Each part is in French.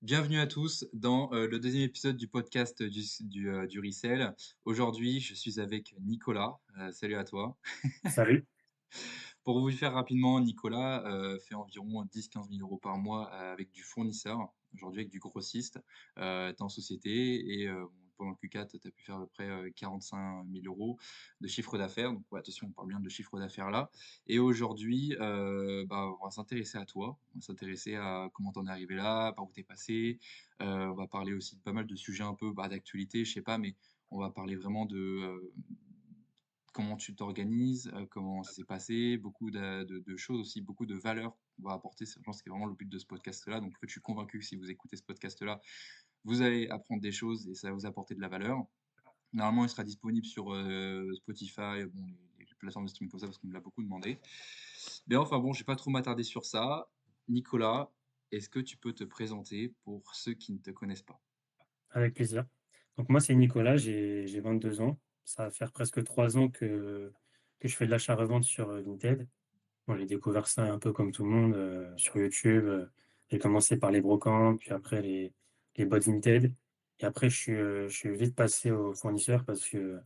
Bienvenue à tous dans le deuxième épisode du podcast du Resell. Aujourd'hui, je suis avec Nicolas. Salut à toi. Salut. Pour vous faire rapidement, Nicolas fait environ 10-15 000 euros par mois avec du fournisseur, aujourd'hui avec du grossiste. Tu en société et pendant le Q4, tu as pu faire à peu près 45 000 euros de chiffre d'affaires. Donc, ouais, attention, on parle bien de chiffre d'affaires là. Et aujourd'hui, on va s'intéresser à toi. On va s'intéresser à comment t'en es arrivé là, par où t'es passé. On va parler aussi de pas mal de sujets un peu d'actualité, je sais pas, mais on va parler vraiment de comment tu t'organises, comment ça s'est passé, beaucoup de choses aussi, beaucoup de valeurs qu'on va apporter. Je pense que c'est vraiment le but de ce podcast-là. Donc, en fait, je suis convaincu que si vous écoutez ce podcast-là, vous allez apprendre des choses et ça va vous apporter de la valeur. Normalement, il sera disponible sur Spotify, bon, les plateformes de streaming comme ça, parce qu'on me l'a beaucoup demandé. Mais enfin bon, je vais pas trop m'attarder sur ça. Nicolas, est-ce que tu peux te présenter pour ceux qui ne te connaissent pas? Avec plaisir. Donc moi, c'est Nicolas, j'ai 22 ans. Ça va faire presque 3 ans que je fais de l'achat-revente sur, Vinted. Bon, j'ai découvert ça un peu comme tout le monde, sur YouTube. J'ai commencé par les brocantes, puis après les bots Vinted et après je suis vite passé aux fournisseurs parce que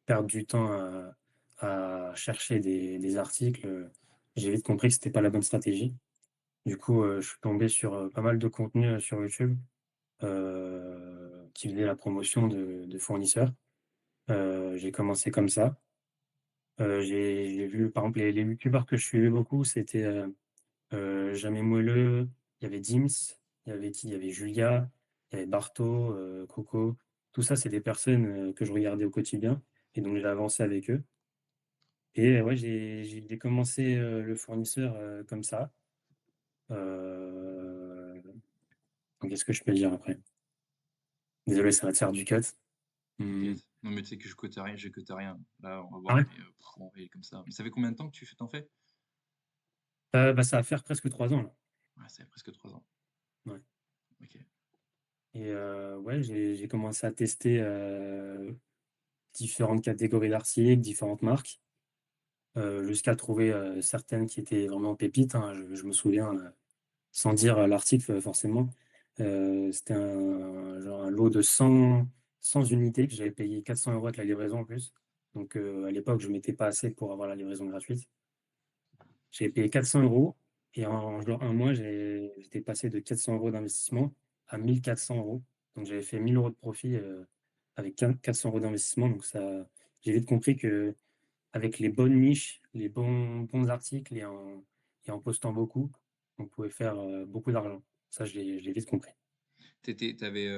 perdre du temps à chercher des articles, j'ai vite compris que c'était pas la bonne stratégie. Du coup, je suis tombé sur, pas mal de contenus, sur YouTube. Qui faisait la promotion de fournisseurs. J'ai commencé comme ça. J'ai vu par exemple les youtubeurs que je suivais beaucoup, c'était, Jamais Moelleux, il y avait Dims, il y avait qui? Il y avait Julia, il y avait Barto, Coco. Tout ça, c'est des personnes, que je regardais au quotidien et donc j'ai avancé avec eux et ouais, j'ai commencé, le fournisseur, comme ça. Heu, donc qu'est-ce que je peux dire après? Désolé, ça va te faire du cut. Mmh. T'inquiète. Non, mais tu sais que je cote rien. Là, on va Ah voir, ouais? mais on va y aller comme ça. Mais ça fait combien de temps que t'en fais? Bah, ça va faire presque 3 ans là. Ouais, ça fait presque 3 ans. Ouais Ok. et ouais, j'ai commencé à tester, différentes catégories d'articles, différentes marques, jusqu'à trouver, certaines qui étaient vraiment pépites, hein. Je me souviens, sans dire, l'article, forcément, c'était un genre un lot de 100 unités que j'avais payé 400 € avec la livraison en plus. Donc à l'époque, je mettais pas assez pour avoir la livraison gratuite. J'avais payé 400 € et en genre un mois, j'étais passé de 400 € d'investissement à 1 400 €. Donc j'avais fait 1 000 € de profit, avec 400 € d'investissement. Donc ça j'ai vite compris qu'avec les bonnes niches, les bons articles et en postant beaucoup, on pouvait faire, beaucoup d'argent. Ça, je l'ai vite compris. T'avais,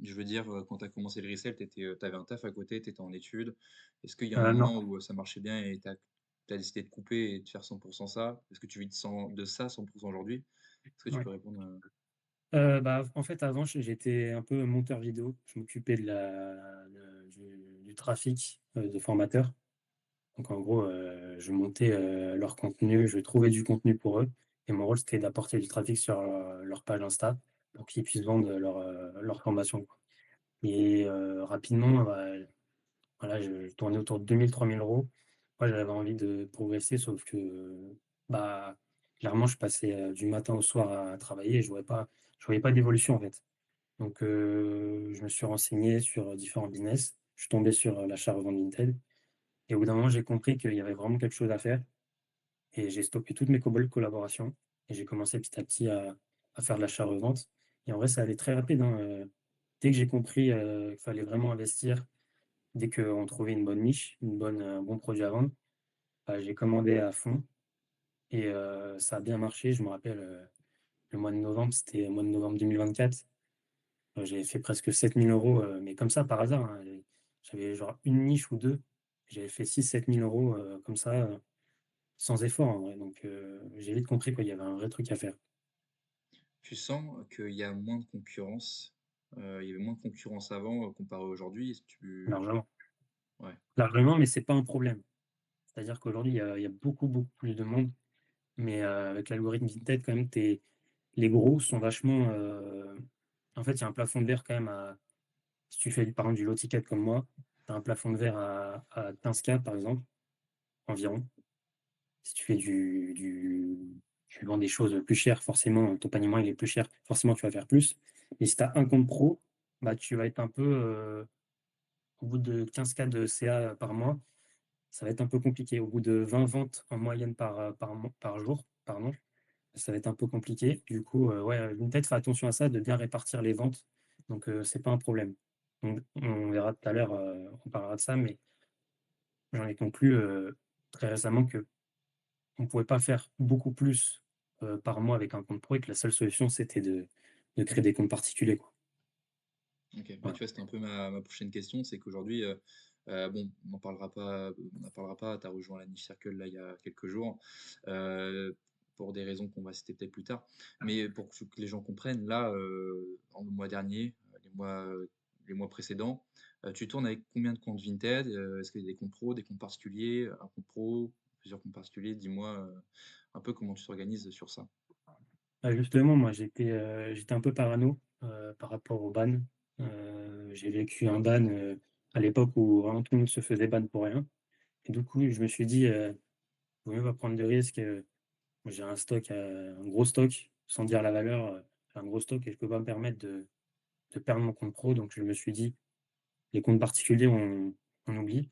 je veux dire, quand tu as commencé le resell, t'avais un taf à côté, tu étais en études. Est-ce qu'il y a un Non. moment où ça marchait bien et tu as décidé de couper et de faire 100% ça? Est-ce que tu vis de ça 100% aujourd'hui? Est-ce que tu Ouais. peux répondre Bah, en fait, avant, j'étais un peu monteur vidéo. Je m'occupais du trafic, de formateurs. Donc en gros, je montais, leur contenu, je trouvais du contenu pour eux et mon rôle, c'était d'apporter du trafic sur, leur page Insta pour qu'ils puissent vendre leur formation, quoi. Et rapidement, bah, voilà, je tournais autour de 2 000 3 000 €. Moi, j'avais envie de progresser sauf que, bah, clairement, je passais, du matin au soir à travailler et je voyais pas d'évolution, en fait. Donc je me suis renseigné sur différents business. Je suis tombé sur, l'achat-revente Vinted et au bout d'un moment, j'ai compris qu'il y avait vraiment quelque chose à faire et j'ai stoppé toutes mes collaborations et j'ai commencé petit à petit à faire de l'achat-revente et en vrai, ça allait très rapide, hein, dès que j'ai compris, qu'il fallait vraiment investir, dès qu'on trouvait une bonne niche, un bon produit à vendre, bah, j'ai commandé à fond et ça a bien marché. Je me rappelle, le mois de novembre, c'était le mois de novembre 2024. J'avais fait presque 7 000 €, mais comme ça par hasard, hein, j'avais genre une niche ou 2. J'avais fait 6 000 à 7 000 €, comme ça, sans effort en vrai, donc j'ai vite compris qu'il y avait un vrai truc à faire. tu sens qu'il y a moins de concurrence? Il y avait moins de concurrence avant, comparé à aujourd'hui? Est-ce que tu Largement. ouais. Largement, mais c'est pas un problème. C'est-à-dire qu'aujourd'hui, il y a beaucoup, beaucoup plus de monde, mais avec l'algorithme Vinted quand même, les gros sont vachement, en fait, il y a un plafond de verre quand même à si tu fais par exemple du low ticket comme moi, tu as un plafond de verre à 15 K par exemple, environ. Si tu fais du tu vends des choses plus chères, forcément, ton panier moyen il est plus cher, forcément tu vas faire plus. Et si tu as un compte pro, bah, tu vas être un peu, au bout de 15K de CA par mois, ça va être un peu compliqué. Au bout de 20 ventes en moyenne par jour, pardon, ça va être un peu compliqué. Du coup, ouais, Vinted fait attention à ça, de bien répartir les ventes, donc c'est pas un problème. On verra tout à l'heure, on parlera de ça, mais j'en ai conclu, très récemment qu'on ne pouvait pas faire beaucoup plus, par mois avec un compte pro et que la seule solution, c'était de créer des comptes particuliers, quoi. OK. Bah, tu Voilà. vois, c'était un peu ma prochaine question, c'est qu'aujourd'hui, bon, on n'en parlera pas, tu as rejoint la Niche Circle là, il y a quelques jours, heu, pour des raisons qu'on va citer peut-être plus tard. Mais pour que les gens comprennent, là, en le mois dernier, les mois précédents, tu tournes avec combien de comptes Vinted? Est-ce qu'il y a des comptes pro, des comptes particuliers, un compte pro, plusieurs comptes particuliers? Dis-moi, un peu comment tu t'organises sur ça? Justement, moi, j'étais un peu parano, par rapport au ban. J'ai vécu un ban, à l'époque où vraiment tout le monde se faisait ban pour rien et du coup, je me suis dit, «Vaut mieux pas prendre de risques», j'ai un stock, un gros stock, sans dire la valeur, j'ai un gros stock et je peux pas me permettre de perdre mon compte pro, donc je me suis dit: «Les comptes particuliers, on oublie».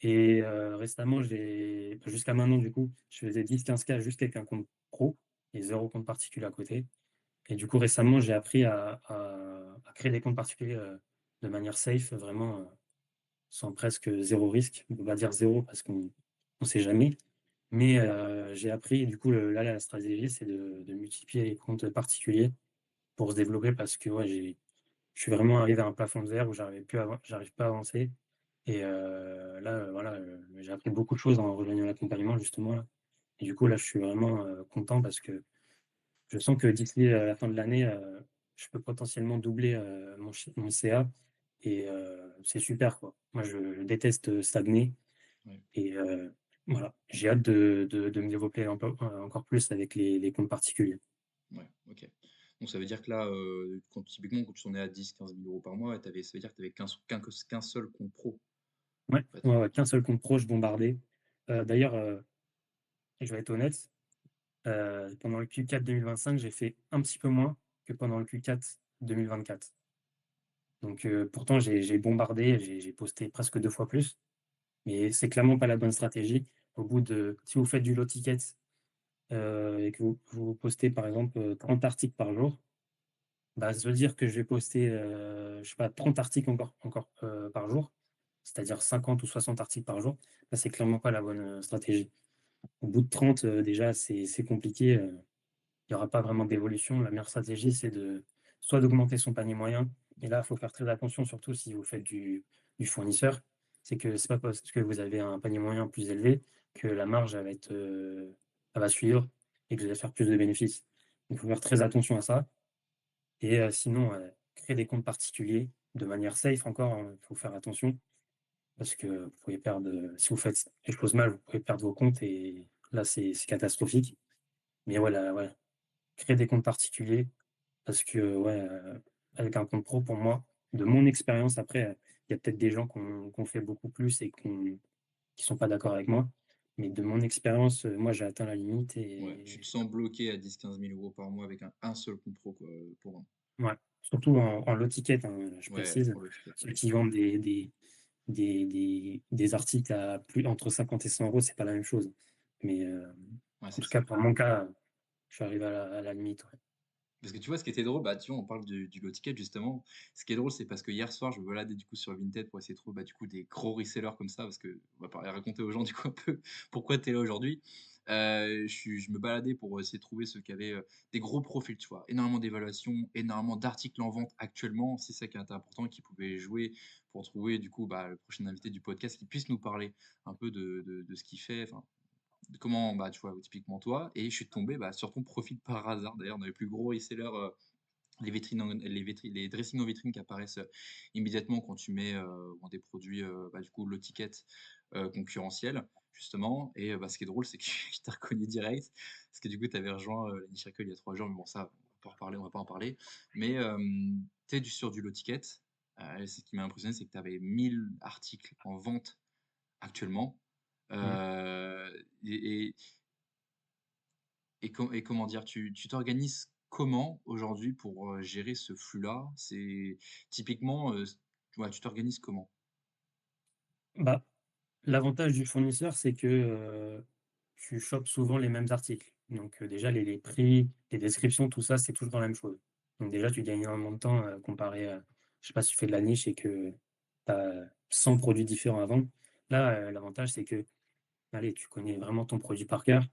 Et récemment, jusqu'à maintenant, du coup, je faisais 10-15K juste avec un compte pro et zéro compte particulier à côté. Et du coup, récemment, j'ai appris à créer des comptes particuliers, de manière safe, vraiment, sans presque zéro risque. On peut pas dire zéro parce qu'on ne sait jamais. Mais j'ai appris et du coup, la stratégie, c'est de multiplier les comptes particuliers pour se développer parce que, ouais, je suis vraiment arrivé à un plafond de verre où j'arrive pas à avancer et là, voilà, j'ai appris beaucoup de choses en rejoignant l'accompagnement justement là et du coup, là, je suis vraiment, content parce que je sens que d'ici, la fin de l'année, je peux potentiellement doubler, mon CA et c'est super, quoi. Moi, je déteste, stagner Ouais. et voilà, j'ai hâte de me développer un peu, encore plus avec les comptes particuliers. Ouais, OK. Donc ça veut dire que là, quand typiquement, quand tu en es à 10-15 000 € par mois, ça veut dire que tu avais qu'un seul compte pro, Ouais, en fait? ouais, ouais, qu'un seul compte pro, je bombardais. D'ailleurs, je vais être honnête, pendant le Q4 2025, j'ai fait un petit peu moins que pendant le Q4 2024. Donc pourtant j'ai bombardé, j'ai posté presque 2 fois plus, mais c'est clairement pas la bonne stratégie. Si vous faites du low ticket, et que vous postez par exemple, 30 articles par jour, bah, ça veut dire que je vais poster, je sais pas 30 articles encore, par jour, c'est-à-dire 50 ou 60 articles par jour. Là, c'est clairement pas la bonne, stratégie. Au bout de 30, déjà c'est compliqué, il y aura pas vraiment d'évolution. La meilleure stratégie, c'est soit d'augmenter son panier moyen et là, il faut faire très attention, surtout si vous faites du fournisseur. C'est que c'est pas parce que vous avez un panier moyen plus élevé que la marge, elle va suivre et que vous allez faire plus de bénéfices. Il faut faire très attention à ça et sinon, créer des comptes particuliers de manière safe encore, hein, il faut faire attention parce que vous pouvez perdre, si vous faites les choses mal, vous pouvez perdre vos comptes et là, c'est catastrophique. Mais voilà, ouais, créer des comptes particuliers parce que, ouais, avec un compte pro, pour moi, de mon expérience, après, il y a peut-être des gens qui ont fait beaucoup plus et qui sont pas d'accord avec moi. Mais de mon expérience, moi, j'ai atteint la limite Ouais, tu te et sens bloqué à 10-15 000 € par mois avec un seul compte pro, quoi, pour un. ouais, surtout en low ticket, hein, je Ouais, précise. pour le ticket. Ceux qui vendent des articles à plus entre 50 et 100 euros, c'est pas la même chose. Mais, Ouais, en c'est tout cas, ça. pour mon cas, je suis arrivé à la limite, ouais. Parce que tu vois, ce qui était drôle, bah, tu vois, on parle du low ticket justement. Ce qui est drôle, c'est parce que hier soir, je me baladais du coup sur Vinted pour essayer de trouver, bah, du coup, des gros resellers comme ça, parce que on va parler raconter aux gens du coup un peu pourquoi tu es là aujourd'hui. Je me baladais pour essayer de trouver ceux qui avaient, des gros profils, tu vois? Énormément d'évaluations, énormément d'articles en vente actuellement. C'est ça qui était important, qui pouvait jouer pour trouver du coup, bah, le prochain invité du podcast qui puisse nous parler un peu de ce qu'il fait, enfin de comment, bah, tu vois, typiquement toi, et je suis tombé, bah, sur ton profil par hasard. D'ailleurs, dans les plus gros resellers, les dressings en vitrine qui apparaissent, immédiatement quand tu mets, bon, des produits, bah, du coup, low ticket, concurrentiels, justement. Et bah, ce qui est drôle, c'est que je t'ai reconnu direct, parce que du coup, tu avais rejoint, la Niche Circle il y a 3 jours, mais bon, ça, on va pas en parler. Mais tu sais, sur du low ticket, ce qui m'a impressionné, c'est que tu avais 1 000 articles en vente actuellement, Mmh. heu et et comment dire? Tu t'organises comment aujourd'hui pour, gérer ce flux-là? C'est typiquement, ouais, tu t'organises comment? Bah, l'avantage du fournisseur, c'est que, tu chopes souvent les mêmes articles. Donc, déjà les prix, les descriptions, tout ça, c'est toujours la même chose. Donc déjà, tu gagnes énormément de temps, comparé à je sais pas si tu fais de la niche et que tu as 100 produits différents à vendre. Là, l'avantage, c'est que, allez, tu connais vraiment ton produit par cœur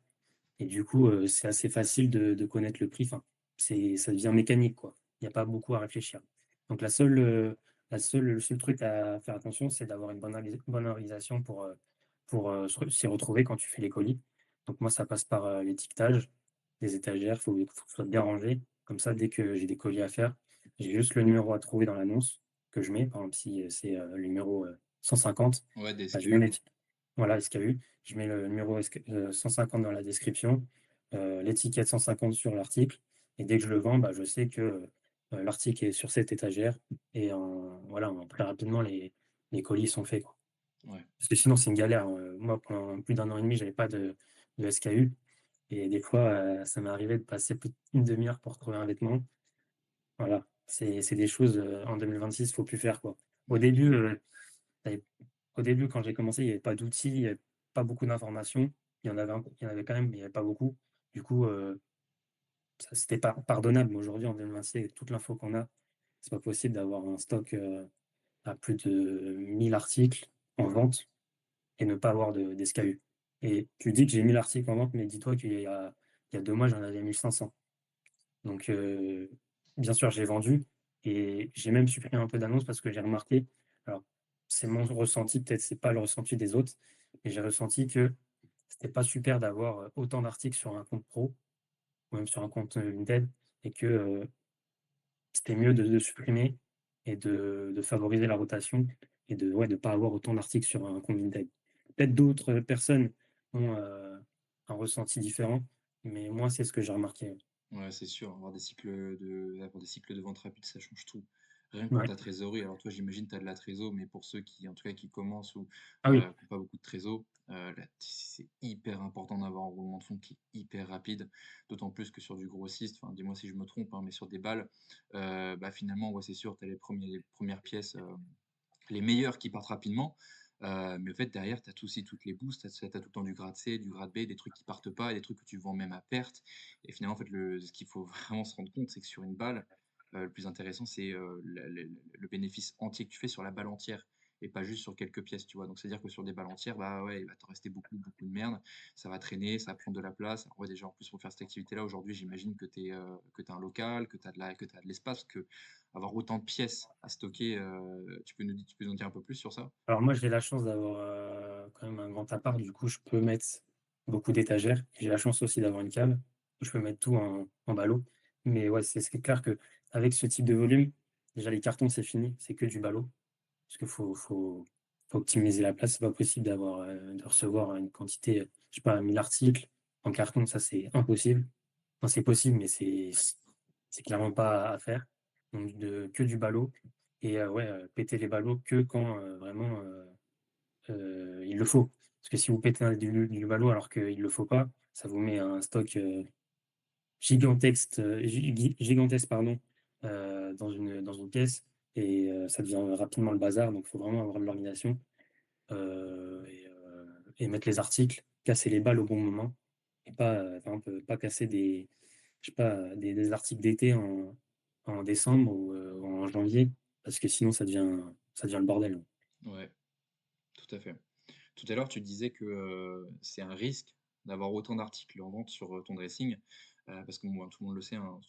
et du coup, c'est assez facile de connaître le prix. Enfin, ça devient mécanique, quoi. Il y a pas beaucoup à réfléchir. Donc le seul truc à faire attention, c'est d'avoir une bonne organisation pour, s'y retrouver quand tu fais les colis. Donc moi, ça passe par, l'étiquetage des étagères, faut que ce soit bien rangé. Comme ça, dès que j'ai des colis à faire, j'ai juste le numéro à trouver dans l'annonce que je mets. Par exemple, si, c'est, le numéro, 150, Ouais, des bah, je mets SKU, quoi. voilà, SKU. Je mets le numéro 150 dans la description, l'étiquette 150 sur l'article et dès que je le vends, bah, je sais que, l'article est sur cette étagère et en très rapidement les colis sont faits, quoi. Ouais. Parce que sinon c'est une galère, moi pendant plus d'1 an et demi, j'avais pas de SKU et des fois, ça m'est arrivé de passer plus d'1 demi-heure pour trouver un vêtement. Voilà, c'est des choses, en 2026, faut plus faire, quoi. Au Ouais. début, tu au début, quand j'ai commencé, il y avait pas d'outils, il y avait pas beaucoup d'informations. Il y en avait quand même, mais il y avait pas beaucoup. Du coup, ça c'était pardonnable, mais aujourd'hui, en 2026, avec toute l'info qu'on a, c'est pas possible d'avoir un stock, à plus de 1000 articles en vente et ne pas avoir de d'SKU. Et tu dis que j'ai 1000 articles en vente, mais dis-toi qu'il y a 2 mois, j'en avais 1 500. Donc, bien sûr, j'ai vendu et j'ai même supprimé un peu d'annonces parce que j'ai remarqué, alors c'est mon ressenti, peut-être c'est pas le ressenti des autres, mais j'ai ressenti que c'était pas super d'avoir, autant d'articles sur un compte pro ou même sur un compte, Vinted et que, c'était mieux de supprimer et de favoriser la rotation et de pas avoir autant d'articles sur un compte Vinted. Peut-être d'autres personnes ont, un ressenti différent, mais moi, c'est ce que j'ai remarqué. Ouais, c'est sûr, avoir des cycles de vente rapides, ça change tout. Rien que pour Ouais. ta trésorerie. Alors toi, j'imagine, tu as de la trésor, mais pour ceux qui, en tout cas, qui commencent ou Ah oui. qui ont pas beaucoup de trésor, là, c'est hyper important d'avoir un roulement de fonds qui est hyper rapide. D'autant plus que sur du grossiste, enfin, dis-moi si je me trompe, hein, mais sur des balles, bah, finalement, ouais, c'est sûr, tu as les premières pièces, les meilleurs qui partent rapidement, mais en fait derrière tu as aussi toutes les boosts, tu as tout le temps du grade C, du grade B, des trucs qui partent pas, des trucs que tu vends même à perte et finalement en fait ce qu'il faut vraiment se rendre compte, c'est que sur une balle, le plus intéressant c'est, le bénéfice entier que tu fais sur la balle entière et pas juste sur quelques pièces, tu vois? Donc c'est-à-dire que sur des balles entières, bah, ouais, il va t'en rester beaucoup, beaucoup de merde, ça va traîner, ça va prendre de la place. Alors ouais, déjà en plus pour faire cette activité-là aujourd'hui, j'imagine que que tu un local, que tu as de l'espace, que avoir autant de pièces à stocker, tu peux nous en dire un peu plus sur ça? Alors moi, j'ai la chance d'avoir, quand même un grand appart, du coup, je peux mettre beaucoup d'étagères. J'ai la chance aussi d'avoir une cave où je peux mettre tout en ballot. Mais ouais, c'est clair qu'avec ce type de volume, déjà les cartons, c'est fini, c'est que du ballot. Parce qu'il faut optimiser la place. C'est pas possible de recevoir une quantité, je sais pas, 1000 articles en carton, ça, c'est impossible. Enfin, c'est possible, mais c'est clairement pas à faire. Donc que du ballot et ouais, péter les ballots que quand, vraiment, il le faut. Parce que si vous pétez du ballot alors qu'il le faut pas, ça vous met un stock, gigantesque, pardon, dans une caisse et ça devient rapidement le bazar. Donc il faut vraiment avoir de l'organisation, et mettre les articles, casser les balles au bon moment et pas, par exemple, pas casser je sais pas, des articles d'été en décembre ou en janvier parce que sinon ça devient le bordel. Ouais, tout à fait. Tout à l'heure, tu disais que, c'est un risque d'avoir autant d'articles en vente sur, ton dressing, parce que bon, tout le monde le sait, hein,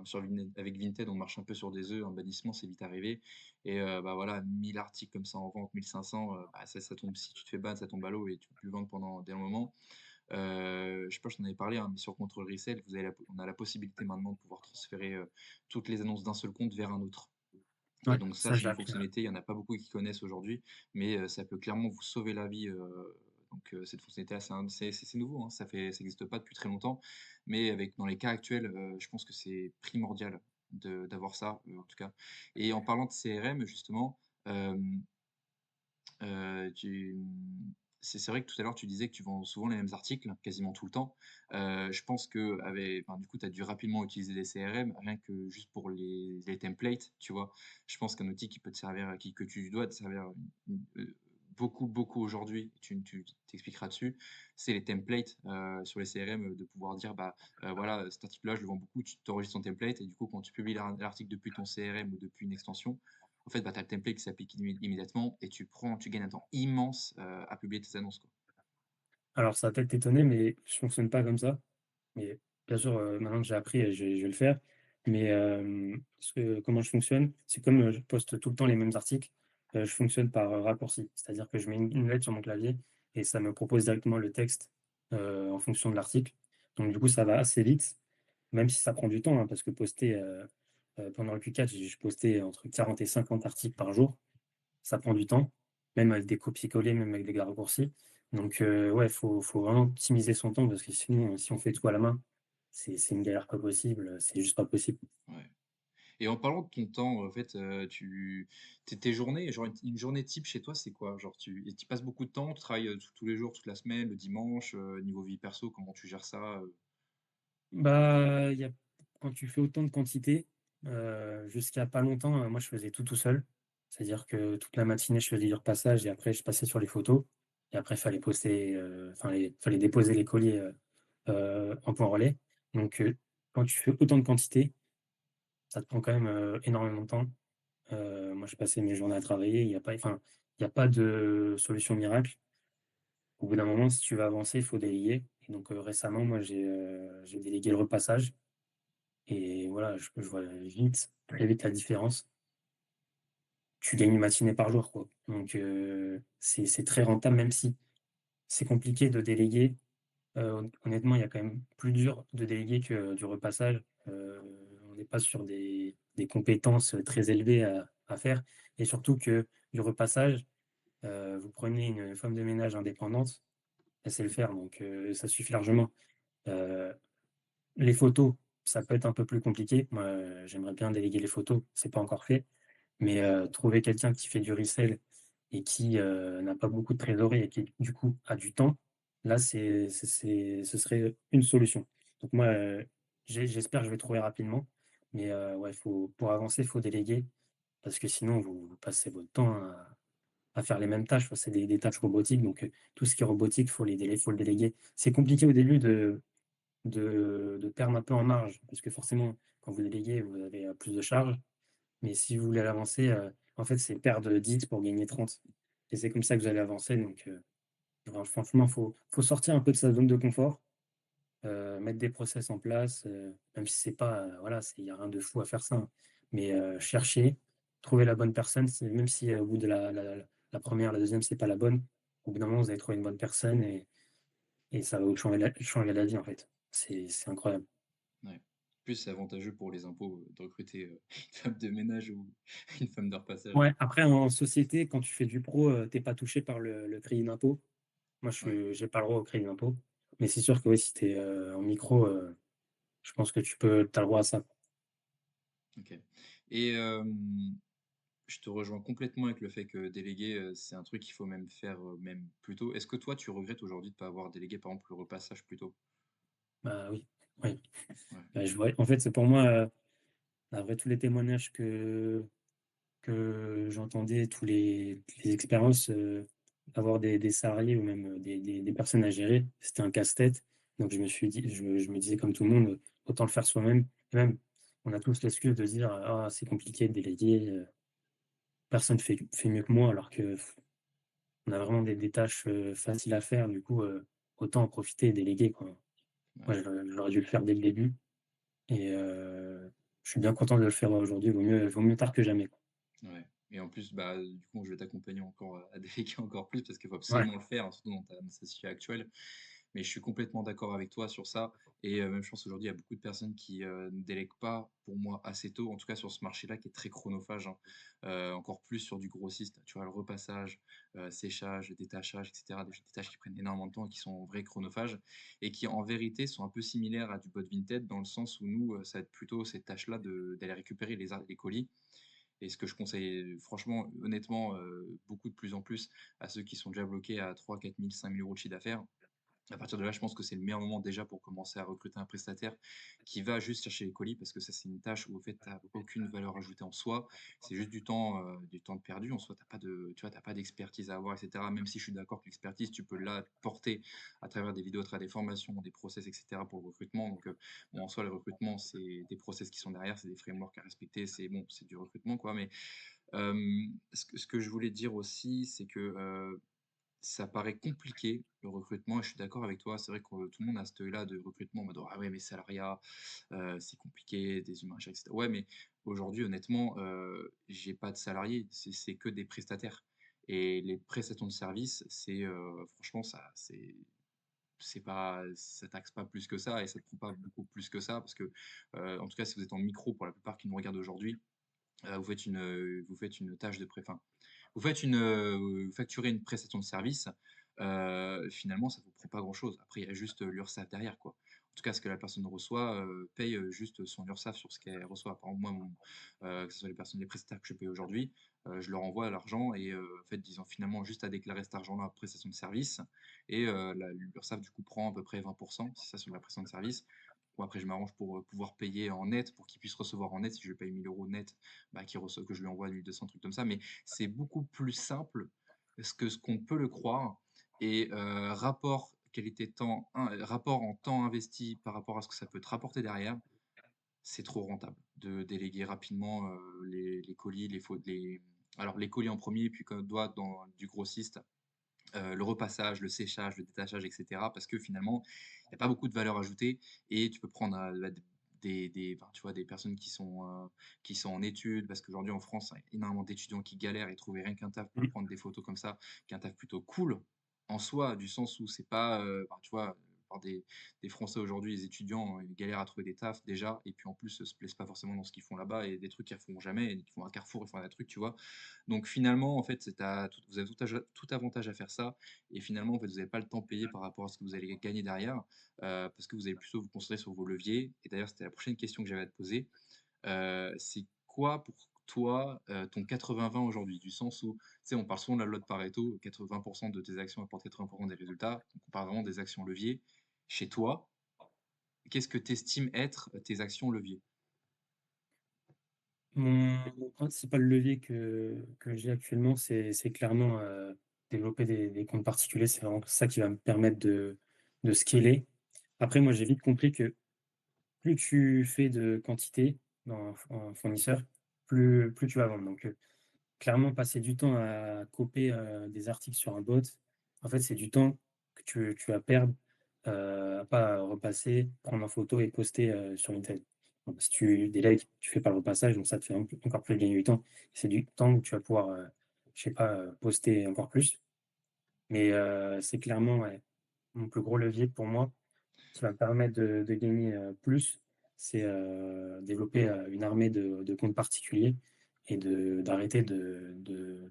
sur avec Vinted, on marche un peu sur des œufs, un bannissement, c'est vite arrivé et bah, voilà, 1000 articles comme ça en vente, 1 500, bah, ça tombe si tu te fais ban, ça tombe à l'eau et tu peux plus le vendre pendant des moments. Je sais pas, je t'en avais parlé, hein, mais sur Control Resell, on a la possibilité maintenant de pouvoir transférer, toutes les annonces d'un seul compte vers un autre. Et Ouais, donc ça, ça c'est j'ai une appris, ouais. fonctionnalité, il y en a pas beaucoup qui connaissent aujourd'hui, mais ça peut clairement vous sauver la vie, donc cette fonctionnalité-là, c'est nouveau, hein, ça existe pas depuis très longtemps, mais avec dans les cas actuels, je pense que c'est primordial de d'avoir ça, en tout cas. Et en parlant de CRM justement, hem, tu c'est vrai que tout à l'heure, tu disais que tu vends souvent les mêmes articles, quasiment tout le temps. Je pense qu'avec enfin, du coup, tu as dû rapidement utiliser des CRM, rien que juste pour les templates, tu vois? Je pense qu'un outil qui peut te servir, qui que tu dois te servir, beaucoup, beaucoup aujourd'hui, tu t'expliqueras dessus, c'est les templates, sur les CRM, de pouvoir dire: «Bah, voilà, cet article-là, je le vends beaucoup», tu t'enregistres ton template et du coup, quand tu publies l'article depuis ton CRM ou depuis une extension, en fait, bah, tu as le template qui s'applique immédiatement et tu gagnes un temps immense, à publier tes annonces, quoi. Alors ça va peut-être t'étonner, mais je fonctionne pas comme ça. Mais bien sûr, maintenant que j'ai appris, je vais le faire. Mais, comment je fonctionne, c'est comme, je poste tout le temps les mêmes articles, je fonctionne par, raccourci. C'est-à-dire que je mets une lettre sur mon clavier et ça me propose directement le texte, en fonction de l'article. Donc du coup, ça va assez vite, même si ça prend du temps, hein, parce que poster, pendant le Q4, je postais entre 40 et 50 articles par jour. Ça prend du temps, même avec des copier-coller, même avec des raccourcis. Donc, ouais, faut vraiment optimiser son temps parce que sinon, si on fait tout à la main, c'est une galère pas possible, c'est juste pas possible. Ouais. Et en parlant de ton temps, en fait, tes journées, genre une journée type chez toi, c'est quoi? Genre tu passes beaucoup de temps, tu travailles, tous les jours, toute la semaine, le dimanche, niveau vie perso, comment tu gères ça? Bah, il y a quand tu fais autant de quantité, jusqu'à pas longtemps, moi je faisais tout seul. C'est-à-dire que toute la matinée, je faisais du repassage et après je passais sur les photos et après fallait poster, enfin les fallait déposer les colis, en point relais. Donc, quand tu fais autant de quantité, ça te prend quand même, énormément de temps. Moi, je passais mes journées à travailler, il y a pas de solution miracle. Au bout d'un moment, si tu veux avancer, il faut déléguer et donc, récemment, moi, j'ai délégué le repassage et voilà, je vois vite, très vite la différence. Tu gagnes une matinée par jour, quoi, donc, c'est très rentable, même si c'est compliqué de déléguer. Honnêtement, il y a quand même plus dur de déléguer que du repassage. On n'est pas sur des compétences, très élevées à faire et surtout que du repassage, vous prenez une femme de ménage indépendante, elle sait le faire donc ça suffit largement. Heu, les photos, ça peut être un peu plus compliqué. Moi, j'aimerais bien déléguer les photos, c'est pas encore fait, mais trouver quelqu'un qui fait du resell et qui, n'a pas beaucoup de trésorerie et qui, du coup, a du temps, là, ce serait une solution. Donc moi, j'espère que je vais trouver rapidement, mais ouais, pour avancer, il faut déléguer parce que sinon vous passez votre temps à faire les mêmes tâches. Enfin, c'est des tâches robotiques, donc tout ce qui est robotique, faut le déléguer. C'est compliqué au début de perdre un peu en marge parce que forcément, quand vous déléguez, vous avez, plus de charges, mais si vous voulez l'avancer, en fait, c'est perdre 10 pour gagner 30 et c'est comme ça que vous allez avancer donc franchement, faut sortir un peu de sa zone de confort, mettre des process en place, même si c'est pas, voilà, il y a rien de fou à faire ça, hein, mais chercher, trouver la bonne personne, c'est même si, au bout de la 1re, la deuxième c'est pas la bonne, au bout d'un moment, vous allez trouver une bonne personne et ça va vous changer la vie, en fait. C'est incroyable. Ouais. Plus c'est avantageux pour les impôts, de recruter, une femme de ménage ou une femme de repassage. Ouais, après en société, quand tu fais du pro, tu pas touché par le crédit d'impôt. Moi, Ouais, j'ai pas le droit au crédit d'impôt, mais c'est sûr que oui, si tu es, en micro, je pense que tu as le droit à ça. OK. Et je te rejoins complètement avec le fait que déléguer, c'est un truc qu'il faut même faire, même plus tôt. Est-ce que toi, tu regrettes aujourd'hui de pas avoir délégué, par exemple, le repassage plus tôt? Bah, oui, oui. Ouais, Bah, je vois en fait, c'est pour moi, après tous les témoignages que j'entendais, toutes les expériences, avoir des salariés ou même, des personnes à gérer, c'était un casse-tête. Donc je me disais comme tout le monde, autant le faire soi-même. Et même, on a tous l'excuse de dire: «Ah, c'est compliqué de déléguer, personne fait mieux que moi», alors que on a vraiment des tâches, faciles à faire. Du coup, autant en profiter et déléguer, quoi. ouais, Moi, j'aurais dû le faire dès le début et je suis bien content de le faire aujourd'hui. Vaut mieux tard que jamais, quoi. ouais. Et en plus, bah, du coup, je vais t'accompagner encore, à déléguer encore plus parce qu'il faut Ouais. absolument le faire, hein, surtout dans ta situation actuelle. Mais je suis complètement d'accord avec toi sur ça et même je pense aujourd'hui il y a beaucoup de personnes qui, ne délèguent pas pour moi assez tôt, en tout cas sur ce marché-là qui est très chronophage, hein. Encore plus sur du grossiste, tu vois? Le repassage, séchage, détachage et cetera, des tâches qui prennent énormément de temps et qui sont en vrai chronophages et qui en vérité sont un peu similaires à du bot Vinted dans le sens où nous, ça va être plutôt ces tâches-là d'aller récupérer les colis et ce que je conseille franchement, honnêtement, beaucoup de plus en plus à ceux qui sont déjà bloqués à 3 000, 4 000, 5 000 € de chiffre d'affaires. À partir de là, je pense que c'est le meilleur moment déjà pour commencer à recruter un prestataire qui va juste chercher les colis parce que ça, c'est une tâche où, au fait, tu as aucune valeur ajoutée en soi. C'est juste du temps de perdu. En soi, tu pas de, tu vois, tu pas d'expertise à avoir, etc. Même si je suis d'accord que l'expertise, tu peux la porter à travers des vidéos, à travers des formations, des process, etc. pour le recrutement. Donc, bon, en soi, le recrutement, c'est des process qui sont derrière, c'est des frameworks à respecter, c'est bon, c'est du recrutement, quoi. Mais ce que je voulais dire aussi, c'est que ça paraît compliqué le recrutement et je suis d'accord avec toi. C'est vrai que tout le monde a cet œil-là de recrutement en mode: «Ah ouais, mais salariat, c'est compliqué, des humains à gérer et cetera». Ouais, mais aujourd'hui, honnêtement, j'ai pas de salariés, c'est que des prestataires et les prestations de services, c'est, franchement, c'est pas ça taxe pas plus que ça et ça te prend pas beaucoup plus que ça parce que, en tout cas, si vous êtes en micro, pour la plupart qui nous regardent aujourd'hui, vous faites une tâche de pré enfin, vous faites vous facturez une prestation de service, finalement, ça vous prend pas grand-chose. Après, il y a juste, l'URSSAF derrière, quoi. En tout cas, ce que la personne reçoit, paye, juste son URSSAF sur ce qu'elle reçoit. Par exemple, moi, que ce soit les prestataires que je paye aujourd'hui, je leur envoie l'argent et en fait, ils ont finalement juste à déclarer cet argent-là, prestation de service et la l'URSSAF, du coup, prend à peu près 20, c'est ça, sur la prestation de service. Bon, après, je m'arrange pour, pouvoir payer en net, pour qu'ils puissent recevoir en net. Si je paye 1 000 € net, bah, que je lui envoie 1 200, trucs comme ça. Mais c'est beaucoup plus simple ce qu'on peut le croire et rapport qualité-temps, rapport en temps investi par rapport à ce que ça peut te rapporter derrière, c'est trop rentable de déléguer rapidement, les colis, alors les colis en premier, puis comme doit dans du grossiste, le repassage, le séchage, le détachage et cetera. Parce que finalement, il y a pas beaucoup de valeur ajoutée et tu peux prendre, la enfin, tu vois, des personnes qui sont en études. Parce qu'aujourd'hui en France, il y a énormément d'étudiants qui galèrent et trouver rien qu'un taf pour Mmh. prendre des photos comme ça, qui est un taf plutôt cool en soi, du sens où c'est pas, enfin, tu vois, la des Français aujourd'hui, les étudiants, ils galèrent à trouver des tafs déjà et puis en plus, se plaisent pas forcément dans ce qu'ils font là-bas et des trucs qu'ils referont jamais et qu'ils font à Carrefour, ils font des trucs, tu vois? Donc finalement, en fait, vous avez tout avantage à faire ça et finalement, en fait, vous n'avez pas le temps payé par rapport à ce que vous allez gagner derrière, parce que vous allez plutôt vous concentrer sur vos leviers et d'ailleurs, c'était la prochaine question que j'avais à te poser. C'est quoi pour toi, ton 80-20 aujourd'hui? Du sens où, tu sais, on parle souvent de la loi de Pareto, 80 de tes actions apportent 80 des résultats, donc on parle vraiment des actions leviers. Chez toi, qu'est-ce que tu estimes être tes actions leviers? Mon principal levier que j'ai actuellement, c'est clairement, développer des comptes particuliers. C'est vraiment ça qui va me permettre de scaler. Après, moi, j'ai vite compris que plus tu fais de quantité en fournisseur, plus tu vas vendre. Donc, clairement, passer du temps à copier, des articles sur un bot, en fait, c'est du temps que tu vas perdre, à pas repasser, prendre en photo et poster, sur LinkedIn. Donc si tu délègues, tu fais pas le repassage, donc ça te fait encore plus gagner du temps. C'est du temps que tu vas pouvoir, je sais pas, poster encore plus. Mais, c'est clairement, ouais, mon plus gros levier pour moi, qui va me permettre de gagner, plus, c'est, développer, une armée de comptes particuliers et d'arrêter de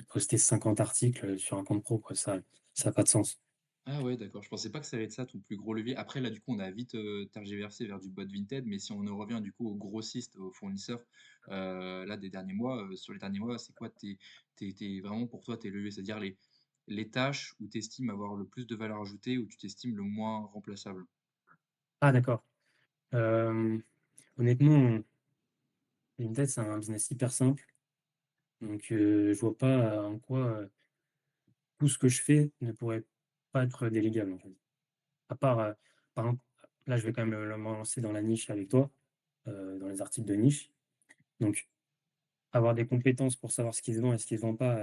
poster 50 articles, sur un compte pro, quoi. Ça a pas de sens. Ah ouais, d'accord, je pensais pas que ça allait être ça ton plus gros levier. Après là, du coup, on a vite, tergiversé vers du bot Vinted, mais si on en revient du coup aux grossistes, aux fournisseurs, là des derniers mois, sur les derniers mois, c'est quoi tes vraiment pour toi tes leviers? C'est-à-dire les tâches où tu estimes avoir le plus de valeur ajoutée, où tu t'estimes le moins remplaçable? Ah d'accord. Hem, Honnêtement, Vinted, c'est un business hyper simple, donc je vois pas en quoi, tout ce que je fais ne pourrait pas être délégable, en fait. À part, par exemple, là, je vais quand même, me lancer dans la niche avec toi, dans les articles de niche. Donc, avoir des compétences pour savoir ce qui se vend et ce qui se vend pas,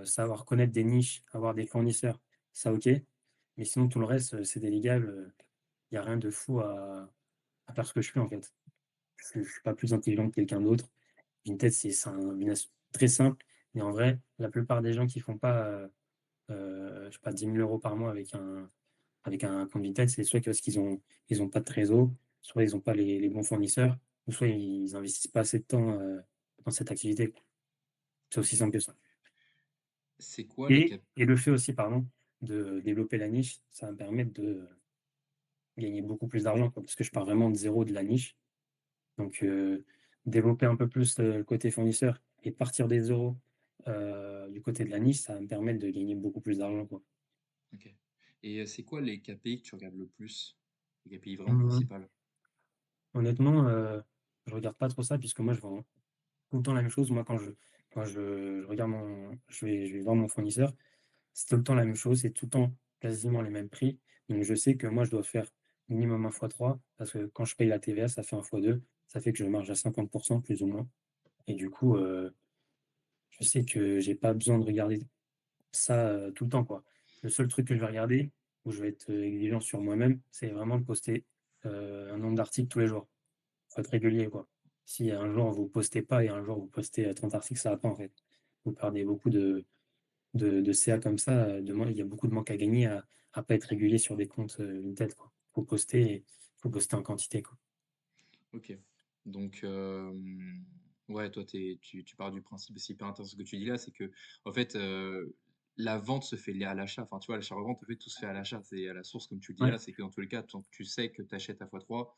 savoir connaître des niches, avoir des fournisseurs, ça OK. Mais sinon tout le reste, c'est délégable, il y a rien de fou à faire ce que je fais, en fait. Je suis pas plus intelligent que quelqu'un d'autre. Vinted, c'est un business très simple, mais en vrai, la plupart des gens qui font pas, je sais pas 10 000 € par mois avec un compte Vinted, c'est soit parce qu'ils ont pas de trésor, soit ils ont pas les bons fournisseurs, ou soit ils investissent pas assez de temps, dans cette activité. C'est aussi simple que ça. C'est quoi les cap Et le fait aussi, pardon, de développer la niche, ça va me permettre de gagner beaucoup plus d'argent, quoi, parce que je pars vraiment de zéro de la niche. Donc, développer un peu plus le côté fournisseur et partir des euros, du côté de la niche, ça va me permettre de gagner beaucoup plus d'argent, quoi. OK. Et c'est quoi les KPI que tu regardes le plus? Les KPI vraiment Mmh. principales? Honnêtement, je regarde pas trop ça puisque moi je vends tout le temps la même chose. Moi quand je regarde je vais voir mon fournisseur, c'est tout le temps la même chose, c'est tout le temps quasiment les mêmes prix. Donc je sais que moi je dois faire minimum un fois 3 parce que quand je paye la TVA, ça fait un fois 2, ça fait que je marge à 50 plus ou moins et du coup, je sais que j'ai pas besoin de regarder ça, tout le temps, quoi. Le seul truc que je vais regarder, où je vais être, exigeant sur moi-même, c'est vraiment de poster, un nombre d'articles tous les jours. Faut être régulier, quoi. Si un jour vous postez pas et un jour vous postez, 30 articles, ça va pas, en fait. Vous perdez beaucoup de CA comme ça, il y a beaucoup de manque à gagner à pas être régulier sur des comptes, Vinted, quoi. Faut poster en quantité, quoi. OK. Donc, ouais, toi, tu pars du principe, c'est hyper intéressant ce que tu dis là, c'est que en fait, la vente se fait liée à l'achat. Enfin, tu vois, l'achat-revente, en fait, tout se fait à l'achat. C'est à la source, comme tu le dis Ouais. là, c'est que dans tous les cas, tant que tu sais que tu achètes à fois 3,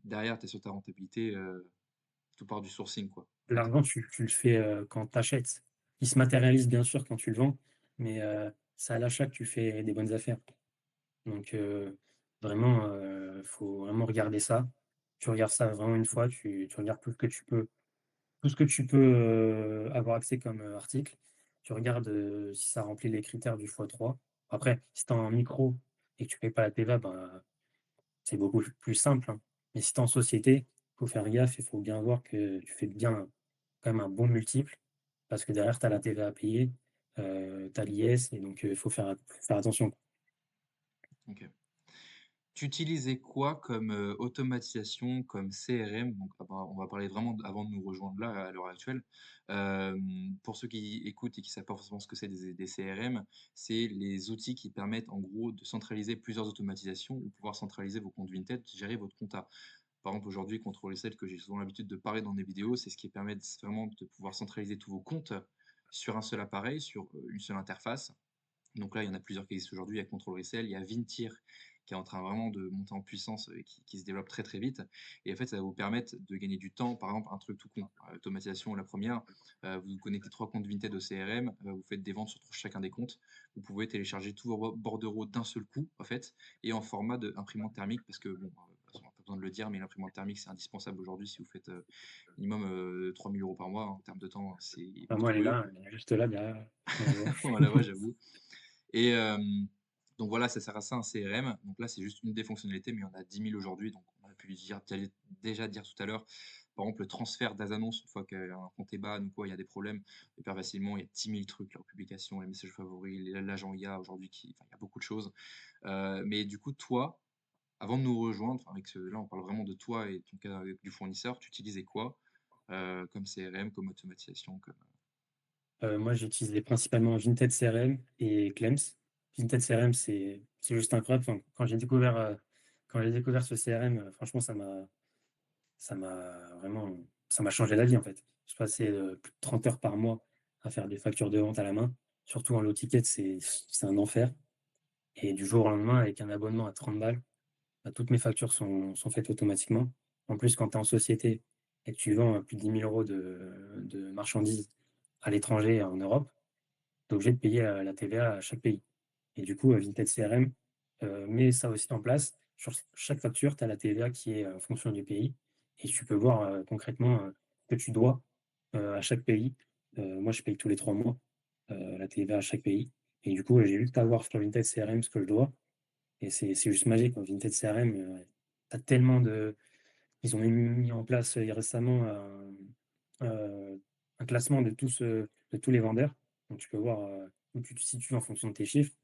derrière, tu es sur ta rentabilité, tout part du sourcing, quoi. L'argent, tu le fais, quand tu achètes. Il se matérialise bien sûr quand tu le vends, mais c'est à l'achat que tu fais des bonnes affaires. Donc vraiment, faut vraiment regarder ça. Tu regardes ça vraiment une fois, tu regardes tout ce que tu peux, avoir accès comme, article. Tu regardes, si ça remplit les critères du x3. Après, si tu es en micro et que tu payes pas la TVA, ben, c'est beaucoup plus simple, hein. Mais si tu es en société, faut faire gaffe, il faut bien voir que tu fais bien quand même un bon multiple parce que derrière tu as la TVA à payer, tu as l'IS et donc faut faire attention. OK. Tu utilisais quoi comme, automatisation, comme CRM? Donc on va parler vraiment avant de nous rejoindre là, à l'heure actuelle. Pour ceux qui écoutent et qui savent pas forcément ce que c'est des CRM, c'est les outils qui permettent en gros de centraliser plusieurs automatisations ou pouvoir centraliser vos comptes Vinted, gérer votre compta. Par exemple, aujourd'hui, Contrôler Cell, que j'ai souvent l'habitude de parler dans des vidéos, c'est ce qui permet vraiment de pouvoir centraliser tous vos comptes sur un seul appareil, sur, une seule interface. Donc là, il y en a plusieurs qui existent aujourd'hui. Il y a Control Resell, il y a Vintir qui est en train vraiment de monter en puissance, et qui se développe très, très vite. Et en fait, ça va vous permettre de gagner du temps. Par exemple, un truc tout con, automatisation, la première, vous connectez 3 comptes Vinted au CRM, vous faites des ventes sur chacun des comptes. Vous pouvez télécharger tous vos bordereaux d'un seul coup, en fait, et en format d'imprimante thermique, parce que bon, de toute façon, on n'a pas besoin de le dire, mais l'imprimante thermique, c'est indispensable aujourd'hui si vous faites minimum 3 000 € par mois. En termes de temps, c'est Enfin, moi, monstrueux. elle est juste là derrière, on la voit. Voilà, ouais, j'avoue. Et donc voilà, ça sert à ça un CRM. Donc là, c'est juste une des fonctionnalités, mais il y en a 10 000 aujourd'hui. Donc on a pu déjà dire tout à l'heure, par exemple, le transfert des annonces, une fois qu'un compte est ban ou quoi, il y a des problèmes hyper facilement. Il y a 10 000 trucs là, en publication, les messages favoris, l'agent IA aujourd'hui, enfin, il y a beaucoup de choses. Mais du coup, toi, avant de nous rejoindre, enfin, là, on parle vraiment de toi et ton cas du fournisseur, tu utilisais quoi comme CRM, comme automatisation, comme... Moi, j'ai utilisé principalement Vinted CRM et Clems. Vinted CRM, c'est juste incroyable. Enfin, quand j'ai découvert ce CRM, franchement, ça m'a changé la vie, en fait. Je passais, plus de 30 heures par mois à faire des factures de vente à la main. Surtout en low ticket, c'est un enfer et du jour au lendemain, avec un abonnement à 30 balles, bah, toutes mes factures sont faites automatiquement. En plus, quand tu es en société et que tu vends, plus de 10 000 € de marchandises à l'étranger et en Europe, tu es obligé de payer, la TVA à chaque pays et du coup, Vinted CRM, met ça aussi en place. Sur chaque facture, tu as la TVA qui est, en fonction du pays et tu peux voir, concrètement, ce que tu dois, à chaque pays. Moi, je paye tous les 3 mois, la TVA à chaque pays et du coup, j'ai juste à voir sur Vinted CRM ce que je dois et c'est juste magique, quoi. Vinted CRM, tu tellement de ils ont mis en place, récemment un classement de tous les vendeurs. Donc tu peux voir, où tu te situes en fonction de tes chiffres.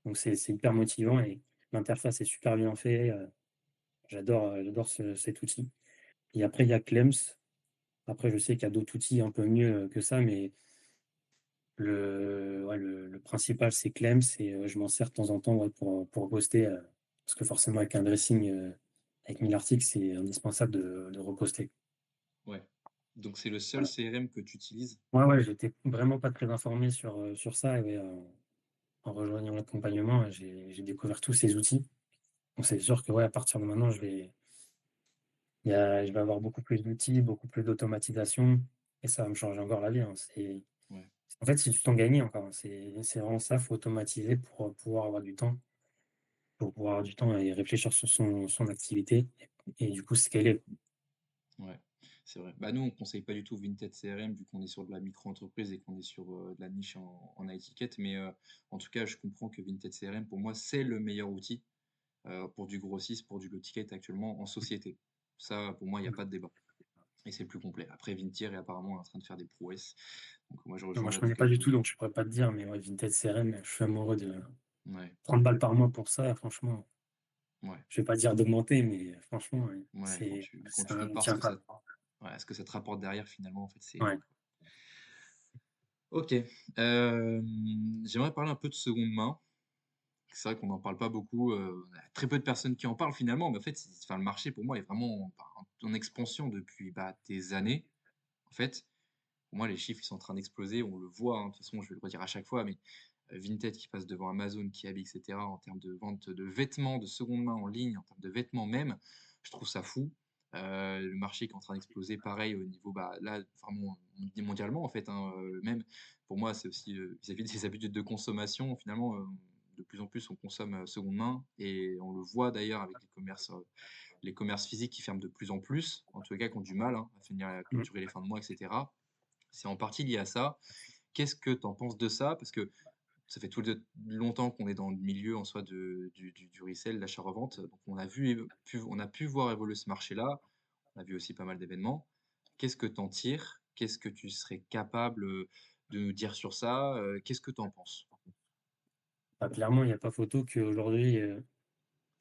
Donc c'est hyper motivant et l'interface est super bien fait, j'adore cet outil et après il y a Clems. Après je sais qu'il y a d'autres outils un peu mieux, que ça, mais le principal c'est Clems et je m'en sers de temps en temps, ouais, pour poster, parce que forcément avec un dressing, avec 1000 articles, c'est indispensable de reposter. Ouais. Donc c'est le seul Voilà. CRM que tu utilises? Ouais, ouais, j'étais vraiment pas très informé sur ça et en rejoignant l'accompagnement, j'ai découvert tous ces outils. Donc c'est sûr que, ouais, à partir de maintenant, Je vais avoir beaucoup plus d'outils, beaucoup plus d'automatisation et ça va me changer encore la vie, hein. Ouais, En fait, c'est du temps gagné encore, hein. C'est vraiment ça, faut automatiser pour, pouvoir avoir du temps, et réfléchir sur son activité et du coup scaler. ouais, c'est vrai. Bah, nous, on conseille pas du tout Vinted CRM vu qu'on est sur de la micro-entreprise et qu'on est sur, de la niche en étiquette, mais en tout cas, je comprends que Vinted CRM, pour moi, c'est le meilleur outil, pour du grossiste, pour du low ticket actuellement en société. Ça, pour moi, il y a pas de débat et c'est le plus complet. Après, Vintier est apparemment en train de faire des prouesses, donc moi, je Non, moi, rejoins je la connais pas du tout, concurrence. donc je pourrais pas te dire, mais ouais, Vinted CRM, je suis amoureux de Ouais, 30 balles par mois pour ça, franchement, ouais, je vais pas dire d'augmenter, mais franchement, ouais, ouais, quand c'est tu un compares outil ce que ça incroyable. ouais, ce que ça te rapporte derrière finalement, en fait, c'est Ouais. énorme. OK, j'aimerais parler un peu de seconde main. C'est vrai qu'on n'en parle pas beaucoup, il y a très peu de personnes qui en parlent finalement, mais en fait, le marché pour moi est vraiment, bah, en expansion depuis, bah, des années. En fait, pour moi, les chiffres, ils sont en train d'exploser, on le voit, hein, de toute façon, je vais le redire à chaque fois, mais Vinted qui passe devant Amazon, Kiabi, et cetera, en termes de vente de vêtements de seconde main en ligne, en termes de vêtements même, je trouve ça fou. Le marché qui est en train d'exploser, pareil au niveau, bah, là, vraiment, on dit mondialement, en fait, hein, même. Pour moi, c'est aussi, vis-à-vis des habitudes de consommation, finalement, de plus en plus, on consomme, seconde main et on le voit d'ailleurs avec les commerces physiques qui ferment de plus en plus, en tout cas, qui ont du mal, hein, à finir à Mmh. clôturer les fins de mois et cetera. C'est en partie lié à ça. Qu'est-ce que tu en penses de ça? Parce que ça fait longtemps qu'on est dans le milieu en soi du resell, l'achat-revente, donc on a pu voir évoluer ce marché-là. On a vu aussi pas mal d'événements. Qu'est-ce que tu en tires? Qu'est-ce que tu serais capable, de nous dire sur ça? Qu'est-ce que tu en penses? Bah, clairement, il y a pas photo qu'aujourd'hui, il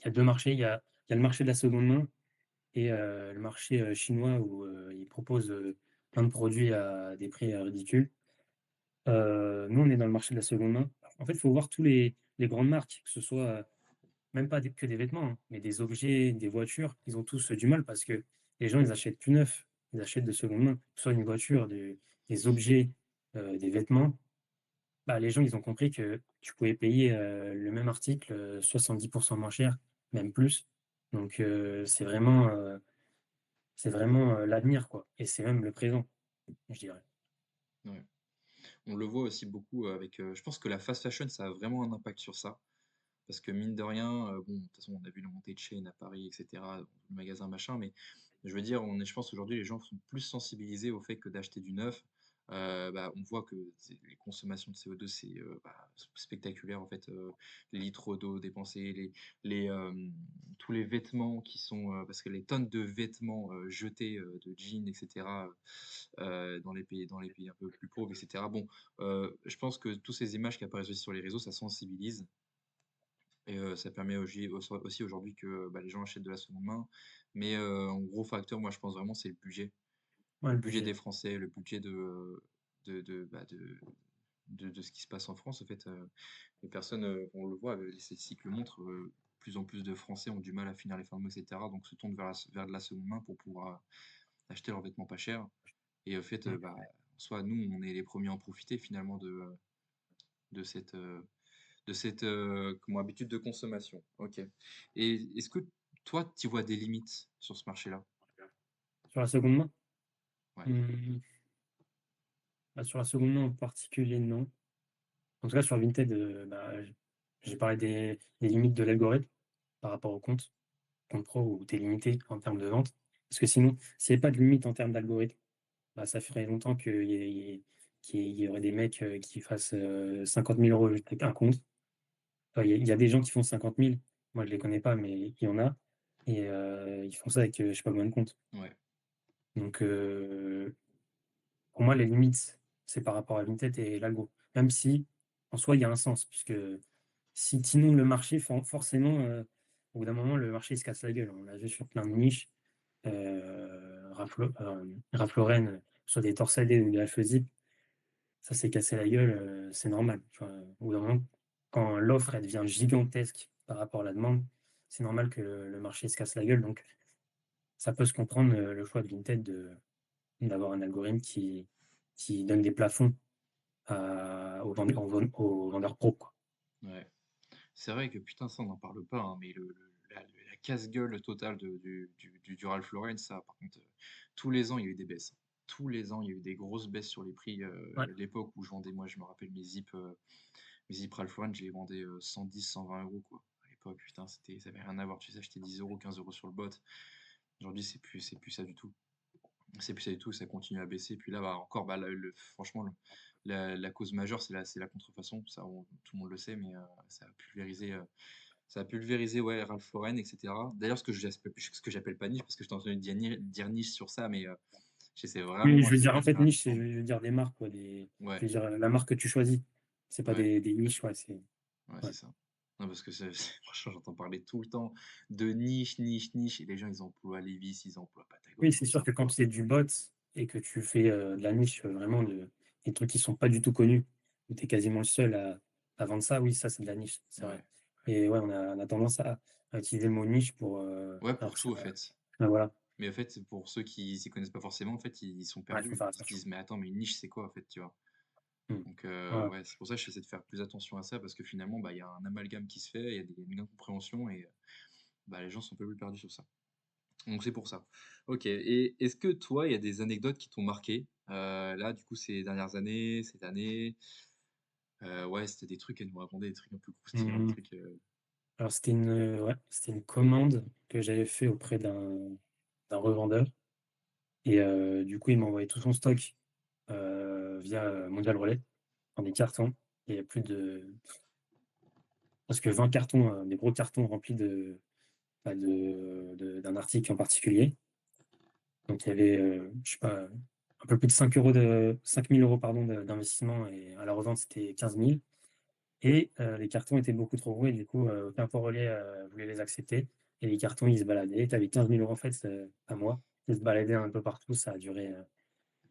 y a 2 marchés. Il y a le marché de la seconde main et le marché, chinois où, ils proposent, plein de produits à des prix, ridicules. Nous, on est dans le marché de la seconde main. En fait, il faut voir tous les grandes marques, que ce soit, même pas que des vêtements, hein, mais des objets, des voitures, ils ont tous, du mal parce que les gens, ils achètent plus neuf, ils achètent de seconde main. Que ce soit une voiture, des objets, des vêtements. Bah, les gens, ils ont compris que tu pouvais payer, le même article, 70 moins cher, même plus. Donc c'est vraiment, l'avenir, quoi et c'est même le présent, je dirais. Ouais. On le voit aussi beaucoup, avec, je pense que la fast fashion, ça a vraiment un impact sur ça. Parce que mine de rien, bon, de toute façon, on a vu la montée de chaînes à Paris, et cetera, le magasin machin, mais je veux dire, je pense aujourd'hui, les gens sont plus sensibilisés au fait que d'acheter du neuf. Bah, on voit que les consommations de CO2, c'est bah, spectaculaire en fait. Les litres d'eau dépensés, tous les vêtements qui sont, parce que les tonnes de vêtements jetés, de jeans, etc., dans les pays un peu plus pauvres, etc. Bon, je pense que toutes ces images qui apparaissent aussi sur les réseaux, ça sensibilise. Et ça permet aussi aujourd'hui que, bah, les gens achètent de la seconde main. Mais un gros facteur, moi, je pense vraiment, c'est le budget. Ouais, Le le budget budget. des Français, le budget bah, de ce qui se passe en France. En fait, les personnes, on le voit, les statistiques le montrent, plus en plus de Français ont du mal à finir les fins de mois, et cetera, donc se tournent vers de la seconde main pour pouvoir, acheter leurs vêtements pas chers. Et en fait, Mmh. bah, en soi, nous, on est les premiers à en profiter finalement de cette, comment, habitude de consommation. OK. Et est-ce que toi, tu vois des limites sur ce marché-là? Sur la seconde main? Ouais, Mmh, bah, sur la seconde main en particulier, non. En tout cas, sur Vinted, bah, j'ai parlé des limites de l'algorithme par rapport au compte pro où tu es limité en termes de vente. Parce que sinon, s'il y avait pas de limite en termes d'algorithme, bah, ça ferait longtemps qu'il y aurait des mecs, qui fassent, 50 000 € juste avec un compte. Enfin, il y a des gens qui font 50 000. Moi je les connais pas, mais il y en a et ils font ça avec, je sais pas combien de comptes. ouais, Donc pour moi les limites, c'est par rapport à Vinted et l'algo. Même si, en soi, il y a un sens puisque si tu inondes le marché forcément, au bout d'un moment le marché il se casse la gueule. On l'a vu sur plein de niches, Ralph Lauren, soit des torsadés ou des Alpha-Zip, ça s'est cassé la gueule, c'est normal, tu vois? Au bout d'un moment, quand l'offre, elle devient gigantesque par rapport à la demande, c'est normal que le marché se casse la gueule, donc ça peut se comprendre, le choix de Vinted d'avoir un algorithme qui donne des plafonds aux vendeurs pro, quoi. ouais. C'est vrai que putain, ça, on n'en parle pas, hein, mais la casse-gueule totale du Ralph Lauren, ça, par contre, tous les ans, il y a eu des baisses. Tous les ans, il y a eu des grosses baisses sur les prix. Ouais. L'époque où je vendais, moi, je me rappelle mes zips Ralph Lauren, je les vendais 110, 120 euros, quoi. À l'époque, putain, ça avait rien à voir. Tu sais, acheter 10 euros, 15 euros sur le bot. Aujourd'hui, c'est plus ça du tout. C'est plus ça du tout, ça continue à baisser. Puis là, bah, encore, bah, franchement, la cause majeure, c'est la contrefaçon. Ça, tout le monde le sait, mais ça a pulvérisé, ouais, Ralph Lauren, etc. D'ailleurs, ce que j'appelle pas niche, parce que je t'ai entendu dire niche sur ça, mais j'essaie Oui, vraiment je veux dire, de en fait, faire la niche, je différence. veux dire des marques, quoi, Ouais, je veux dire, la marque que tu choisis. C'est pas ouais, des niches, ouais, c'est. ouais, Ouais. c'est ça. Non, parce que franchement, j'entends parler tout le temps de niche, niche, niche, et les gens, ils emploient Levi's, ils emploient Oui, Patagonia, c'est ils sûr que quand emploient. c'est du bot et que tu fais de la niche, vraiment des trucs qui sont pas du tout connus, où tu es quasiment le seul à vendre ça, oui, ça, c'est de la niche, c'est vrai. Ouais, Et ouais, on a tendance à utiliser le mot niche ouais, alors pour que tout, ça. au fait. Voilà, Mais en fait, pour ceux qui s'y connaissent pas forcément, en fait, ils sont il faut perdus. faire Ils se attention. disent, mais attends, mais une niche, c'est quoi, en fait, tu vois? Mm. Donc, Ouais. ouais, c'est pour ça que j'essaie de faire plus attention à ça, parce que finalement, bah, il y a un amalgame qui se fait, il y a une incompréhension, et bah, les gens sont un peu plus perdus sur ça. Donc, c'est pour ça. Ok, et est-ce que toi, il y a des anecdotes qui t'ont marqué, là, du coup, ces dernières années, cette année? Ouais, c'était des trucs à nous raconter, des trucs un peu croustillants, des Mm. trucs. Alors, ouais, c'était une commande que j'avais fait auprès d'un revendeur. Et du coup, il m'a envoyé tout son stock via Mondial Relais, dans des cartons. Il y a plus de presque 20 cartons, des gros cartons remplis bah, d'un article en particulier. Donc il y avait, je sais pas, un peu plus de 5 000 euros pardon, d'investissement et à la revente, c'était 15 000. Et les cartons étaient beaucoup trop gros et du coup, aucun port relais voulait les accepter. Et les cartons, ils se baladaient. Tu avais 15 000 euros en fait à moi. Ils se baladaient un peu partout. Ça a duré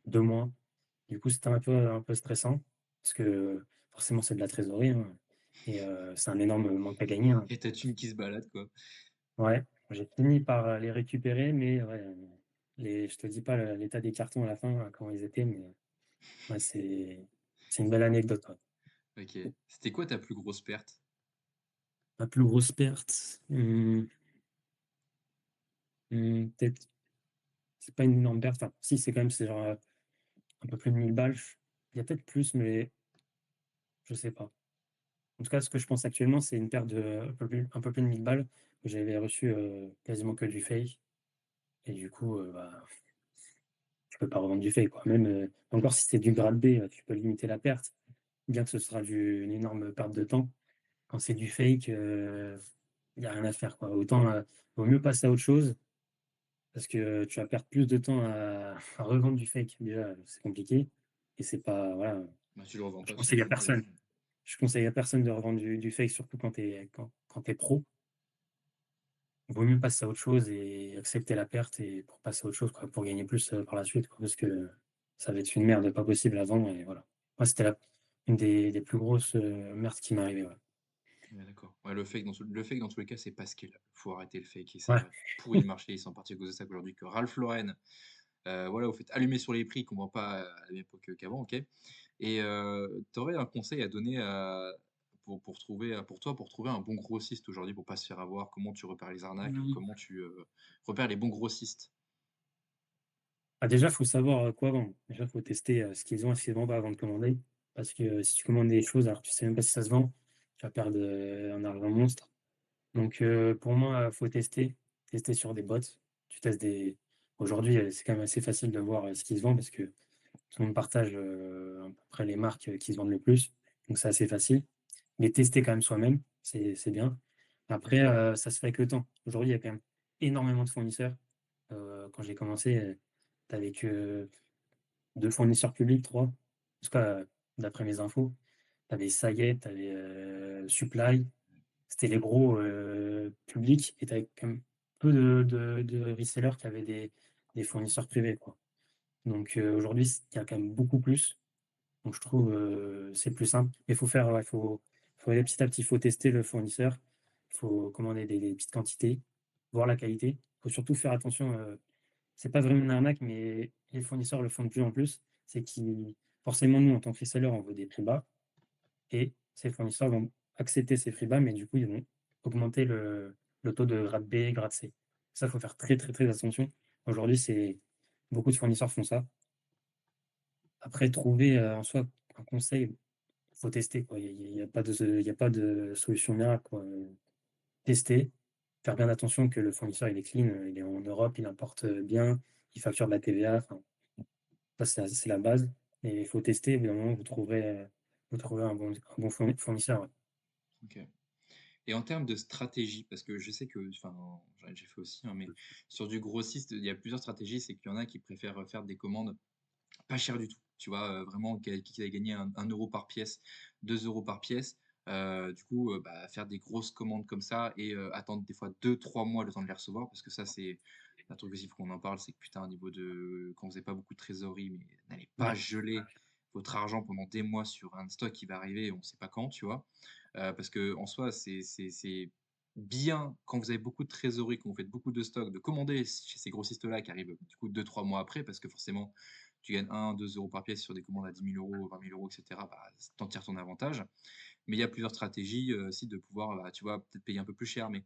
2 mois. Du coup, c'était un peu stressant parce que forcément, c'est de la trésorerie, hein, et c'est un énorme manque à gagner, hein. Et ta thune qui se balade, quoi. Ouais, j'ai fini par les récupérer, mais ouais, je te dis pas l'état des cartons à la fin, comment ils étaient, mais ouais, c'est une belle anecdote, ouais. Ok. C'était quoi ta plus grosse perte? Ma plus grosse perte, peut-être, c'est pas une énorme perte. Enfin, si, c'est quand même, c'est genre un peu plus de 1000 balles. Il y a peut-être plus, mais je sais pas. En tout cas, ce que je pense actuellement, c'est une perte de un peu plus de 1000 balles, que j'avais reçu quasiment que du fake. Et du coup, bah, tu peux pas revendre du fake, quoi. Même encore si c'est du grade B, tu peux limiter la perte, bien que ce sera une énorme perte de temps. Quand c'est du fake, il n'y a rien à faire, quoi. Autant, vaut mieux passer à autre chose, parce que tu vas perdre plus de temps à revendre du fake. Déjà, c'est compliqué. Et c'est pas, voilà, Bah, tu le revends je pas, tout conseille à simplement. personne. Je conseille à personne de revendre du fake, surtout quand t'es pro. Vaut mieux passer à autre chose et accepter la perte et pour passer à autre chose, quoi, pour gagner plus par la suite, quoi, parce que ça va être une merde pas possible à vendre. Et voilà. Moi, c'était une des plus grosses merdes qui m'est arrivée. Ouais. Ouais, d'accord. Ouais, le fake, dans tous les cas, c'est pas skill. Faut arrêter le fake, et ça Ouais. a pourri le marché. Ils sont partis à cause de ça qu'aujourd'hui, que Ralph Lauren, voilà, vous faites allumer sur les prix qu'on vend pas à la même époque qu'avant, ok? Et tu aurais un conseil à donner pour trouver un bon grossiste aujourd'hui pour pas se faire avoir? Comment tu repères les arnaques? Mhm. Comment tu repères les bons grossistes? Ah, déjà, il faut savoir quoi vendre. Déjà, il faut tester ce qu'ils ont et ce qu'ils ne vendent pas avant de commander. Parce que si tu commandes des choses alors que tu sais même pas si ça se vend, tu vas perdre un argent monstre. Donc, pour moi, il faut tester sur des bots. Tu testes des. Aujourd'hui, c'est quand même assez facile de voir ce qui se vend parce que tout le monde partage à peu près les marques qui se vendent le plus. Donc, c'est assez facile. Mais tester quand même soi-même, c'est bien. Après, ça se fait avec le temps. Aujourd'hui, il y a quand même énormément de fournisseurs. Quand j'ai commencé, tu n'avais que 2 fournisseurs publics, trois. En tout cas, d'après mes infos. Tu avais Sayet, tu avais Supply. C'était les gros publics. Et tu avais quand même peu de resellers qui avaient des fournisseurs privés, quoi. Donc aujourd'hui, il y a quand même beaucoup plus. Donc je trouve c'est plus simple. Il faut faire, ouais, faut aller petit à petit, il faut tester le fournisseur, il faut commander des petites quantités, voir la qualité. Il faut surtout faire attention, c'est pas vraiment une arnaque, mais les fournisseurs le font de plus en plus. C'est qu'ils, forcément, nous, en tant que reseller, on veut des prix bas et ces fournisseurs vont accepter ces prix bas, mais du coup, ils vont augmenter le taux de grade B, grade C. Ça, il faut faire très, très, très attention. Aujourd'hui, c'est beaucoup de fournisseurs font ça. Après, trouver, en soi un conseil, faut tester, quoi. Il y a pas de solution miracle, quoi. Tester, faire bien attention que le fournisseur, il est clean, il est en Europe, il importe, bien, il facture de la TVA, enfin, ça, c'est la base et il faut tester. Au bout d'un moment, vous trouverez un bon fournisseur, ouais. OK. Et en termes de stratégie, parce que je sais que, enfin, j'ai fait aussi, hein, mais sur du grossiste, il y a plusieurs stratégies. C'est qu'il y en a qui préfèrent faire des commandes pas cher du tout, tu vois? Vraiment qui a gagné un € par pièce, 2 € par pièce. Du coup, bah, faire des grosses commandes comme ça et attendre des fois 2 3 mois le temps de les recevoir parce que ça, c'est un truc aussi, il faut qu'on en parle, c'est que putain, au niveau de quand vous avez pas beaucoup de trésorerie, mais n'allez pas Ouais, geler votre argent pendant des mois sur un stock qui va arriver, on sait pas quand, tu vois? Parce qu'en soi, c'est bien quand vous avez beaucoup de trésorerie, quand vous faites beaucoup de stocks, de commander chez ces grossistes-là qui arrivent, du coup 2 3 mois après parce que forcément tu gagnes 1 2 € par pièce sur des commandes à 10 000 €, 20 000 € et cetera, bah, tu tires ton avantage. Mais il y a plusieurs stratégies, aussi de pouvoir, bah, tu vois, peut-être payer un peu plus cher, mais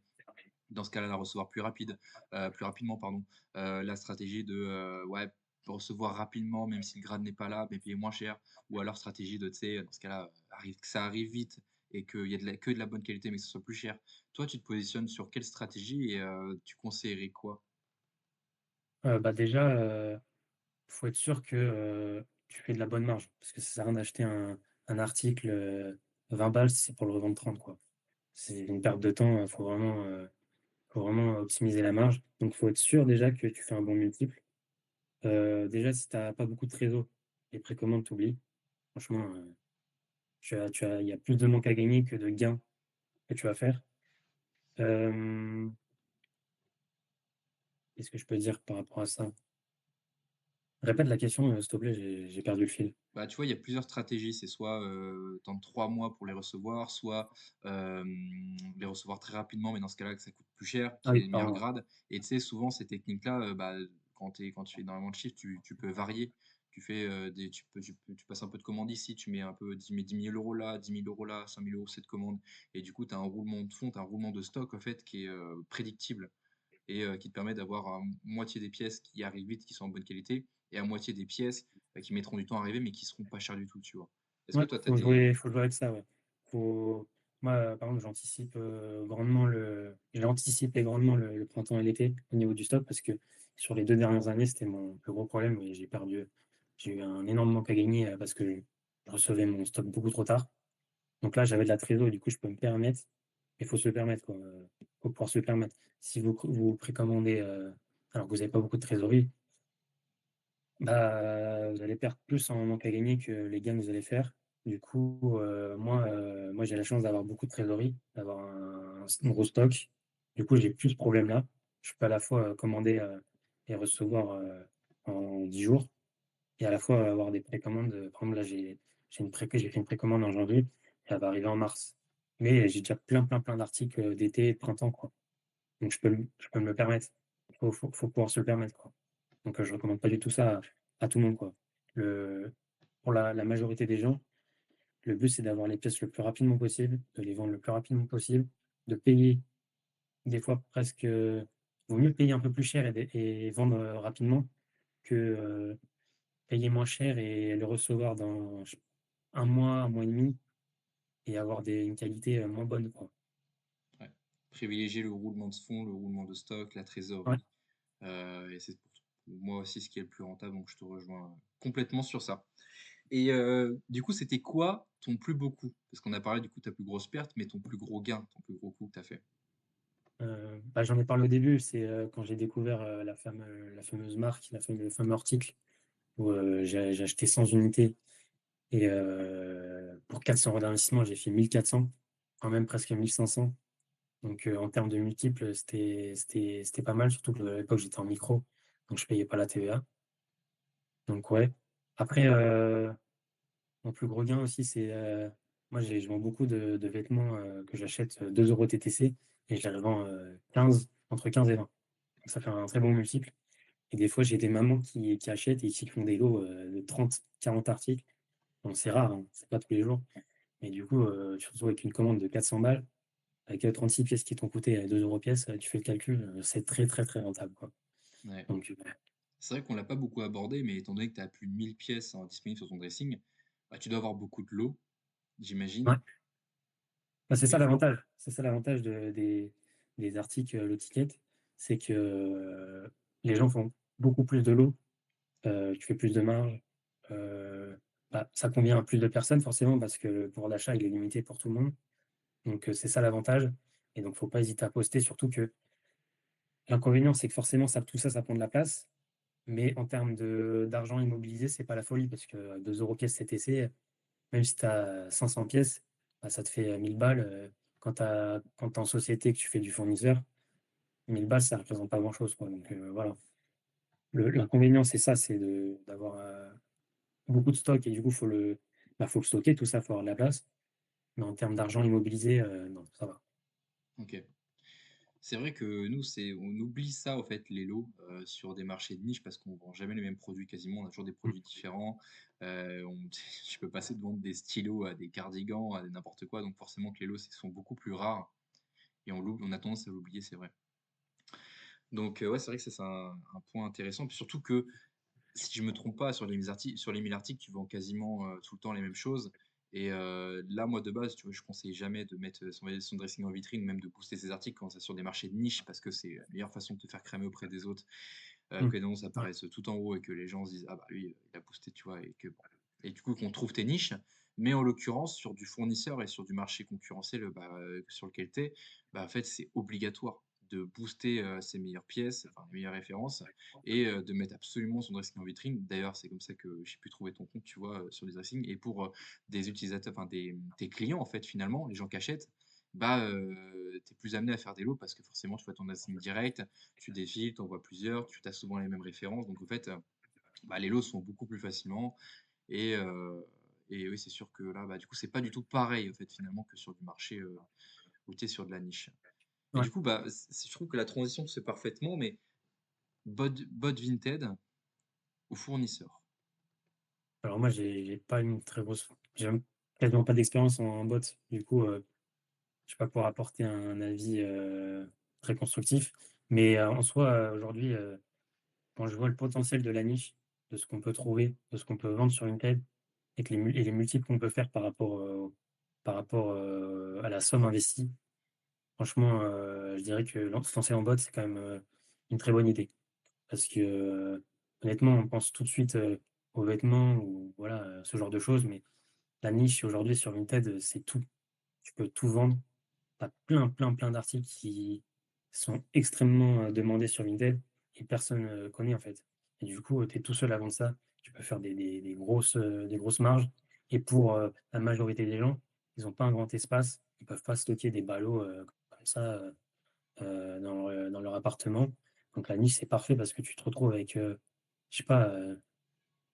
dans ce cas-là, la recevoir plus rapidement, pardon. La stratégie de, ouais, recevoir rapidement, même si le grade n'est pas là, mais payer moins cher. Ou alors stratégie de, tu sais, dans ce cas-là, arrive que ça arrive vite et qu'il y a que de la bonne qualité, mais que ce soit plus cher. Toi, tu te positionnes sur quelle stratégie et tu conseillerais quoi? bah, déjà, faut être sûr que, tu fais de la bonne marge parce que ça sert à rien d'acheter un article, 20 balles si c'est pour le revendre 30, quoi. C'est une perte de temps, faut vraiment optimiser la marge. Donc faut être sûr déjà que tu fais un bon multiple. Déjà si tu as pas beaucoup de trésor, les précommandes, tu oublies. Franchement, il y a plus de manque à gagner que de gains que tu vas faire. Hem, Qu'est-ce que je peux dire par rapport à ça? Répète la question, s'il te plaît, j'ai perdu le fil. Bah, tu vois, il y a plusieurs stratégies. C'est soit, attendre 3 mois pour les recevoir, soit, les recevoir très rapidement, mais dans ce cas-là, que ça coûte plus cher, Ah qu'il oui, ait le meilleur pardon, ouais. grade et tu sais, souvent, ces techniques-là, bah, quand tu fais énormément de chiffres, tu peux varier. Tu fais, tu passes un peu de commande ici, tu mets un peu 10 000 € là, 10 000 € là, 5 000 € cette commande et du coup, tu as un roulement de fond, tu as un roulement de stock, en fait, qui est, prédictible et qui te permet d'avoir à moitié des pièces qui arrivent vite, qui sont en bonne qualité et à moitié des pièces, qui mettront du temps à arriver, mais qui seront pas chères du tout, tu vois? Est-ce que Ouais, toi, tu as des faut jouer avec ça, ouais. Faut Moi, par exemple, grandement j'ai anticipé grandement le printemps et l'été au niveau du stock parce que sur les 2 dernières années, c'était mon plus gros problème et j'ai eu un énorme manque à gagner, parce que je recevais mon stock beaucoup trop tard. Donc là, j'avais de la trésorerie, du coup, je peux me permettre. Il faut se le permettre, quoi, faut pouvoir se le permettre. Si vous précommandez, alors que vous avez pas beaucoup de trésorerie, bah, vous allez perdre plus en manque à gagner que les gains que vous allez faire. Du coup, moi, j'ai la chance d'avoir beaucoup de trésorerie, d'avoir un gros stock. Du coup, j'ai plus ce problème-là. Je peux à la fois, commander, et recevoir, en 10 jours et à la fois avoir des précommandes, par exemple, là, j'ai fait une précommande en janvier, et elle va arriver en mars. Mais j'ai déjà plein, plein, plein d'articles, d'été et de printemps, quoi. Donc je peux me le permettre. Faut pouvoir se le permettre, quoi. Donc je recommande pas du tout ça à tout le monde, quoi. Le Pour la majorité des gens, le but, c'est d'avoir les pièces le plus rapidement possible, de les vendre le plus rapidement possible, de payer des fois presque, vaut mieux payer un peu plus cher et vendre, rapidement que, payer moins cher et le recevoir dans 1 mois et demi et avoir une qualité, moins bonne, quoi. ouais, privilégier le roulement de fond, le roulement de stock, la Ouais. trésorerie, et c'est pour moi aussi ce qui est le plus rentable, donc je te rejoins, complètement sur ça et du coup, c'était quoi ton plus beau coup? Parce qu'on a parlé, du coup, de ta plus grosse perte, mais ton plus gros gain, ton plus gros coup que tu as fait? Bah, j'en ai parlé au début, c'est, quand j'ai découvert, la fameuse marque, le fameux article où, j'ai acheté 100 unités et pour 400 € d'investissement, j'ai fait 1 400, quand même presque 1 500. Donc en termes de multiples, c'était pas mal, surtout qu'à l'époque, j'étais en micro, donc je payais pas la TVA. Donc ouais. Après, mon plus gros gain aussi, c'est, moi je vends beaucoup de vêtements, que j'achète, 2 € TTC et je les revends, 15, entre 15 et 20. Donc ça fait un très bon multiple et des fois, j'ai des mamans qui achètent et qui font des lots, de 30 40 articles. Bon, c'est rare, hein, c'est pas tous les jours, mais du coup, tu te retrouves avec une commande de 400 balles, avec 36 pièces qui t'ont coûté 2 € pièce, tu fais le calcul, c'est très, très, très rentable, quoi. Ouais. Donc, C'est vrai qu'on l'a pas beaucoup abordé, mais étant donné que tu as plus de 1000 pièces hein, disponibles sur ton dressing, bah, tu dois avoir beaucoup de lots, ouais, j'imagine. bah, c'est Et ça du coup, l'avantage. C'est ça l'avantage des articles, low ticket, c'est que, les gens font beaucoup plus de lots, tu fais plus de marge, bah, ça convient à plus de personnes forcément parce que le pouvoir d'achat, il est limité pour tout le monde. Donc, c'est ça l'avantage et donc faut pas hésiter à poster, surtout que l'inconvénient, c'est que forcément ça tout ça, ça prend de la place, mais en termes de d'argent immobilisé, c'est pas la folie parce que 2 € pièce CTC, même si tu as 500 pièces, bah, ça te fait, 1 000 balles, quand tu es en société, que tu fais du fournisseur, 1 000 balles, ça représente pas grand-chose, quoi, donc voilà. L'inconvénient, c'est ça, c'est d'avoir, beaucoup de stock et du coup, faut le stocker, tout ça, faut avoir de la place, mais en termes d'argent immobilisé, non, ça va. ok. C'est vrai que nous, on oublie ça, en fait, les lots sur des marchés de niche parce qu'on vend jamais les mêmes produits quasiment. On a toujours des Mmh. produits différents. Je peux passer de vendre des stylos à des cardigans, à n'importe quoi. Donc forcément que les lots sont beaucoup plus rares et on a tendance à l'oublier, c'est vrai. Donc ouais, c'est vrai que ça, c'est un point intéressant. Puis surtout que si je me trompe pas, sur les 1000 articles, tu vends quasiment tout le temps les mêmes choses. Et là, moi, de base, tu vois, je conseille jamais de mettre son dressing en vitrine, même de booster ses articles quand c'est sur des marchés de niche, parce que c'est la meilleure façon de te faire cramer auprès des autres, Mmh. que les annonces Ouais, apparaissent tout en haut et que les gens se disent, ah bah lui, il a boosté, tu vois, et que bon. Et du coup, qu'on trouve tes niches. Mais en l'occurrence, sur du fournisseur et sur du marché concurrentiel sur lequel tu es, bah, en fait, c'est obligatoire de booster ses meilleures pièces, enfin, les meilleures références, et de mettre absolument son dressing en vitrine. D'ailleurs, c'est comme ça que j'ai pu trouver ton compte, tu vois, sur les dressings. Et pour des utilisateurs, enfin tes clients, en fait, finalement, les gens qui achètent, bah, tu es plus amené à faire des lots parce que forcément, tu vois ton dressing direct, tu défiles, tu en vois plusieurs, tu as souvent les mêmes références. Donc, en fait, bah, les lots sont beaucoup plus facilement. Et, euh, et oui, c'est sûr que là, bah, du coup, c'est pas du tout pareil, en fait, finalement, que sur du marché où tu es sur de la niche. Et ouais. du coup, bah, je trouve que la transition se fait parfaitement, mais bot Vinted ou fournisseur. Alors moi, j'ai pas une très grosse j'ai même quasiment pas d'expérience en bot. Du coup, je vais pas pouvoir apporter un avis, très constructif. Mais, en soi, aujourd'hui, quand je vois le potentiel de la niche, de ce qu'on peut trouver, de ce qu'on peut vendre sur Vinted et que les multiples qu'on peut faire par rapport, à la somme investie, franchement, je dirais que se lancer en bot, c'est quand même, une très bonne idée. Parce que, honnêtement, on pense tout de suite, aux vêtements ou voilà, ce genre de choses, mais la niche aujourd'hui sur Vinted, c'est tout. Tu peux tout vendre. Tu as plein, plein, plein d'articles qui sont extrêmement, demandés sur Vinted et personne, connaît en fait. Et du coup, tu es tout seul à vendre ça. Tu peux faire des grosses marges et pour, la majorité des gens, ils ont pas un grand espace. Ils peuvent pas stocker des ballots, comme ça, dans leur appartement. Donc la niche, c'est parfait parce que tu te retrouves avec, je sais pas,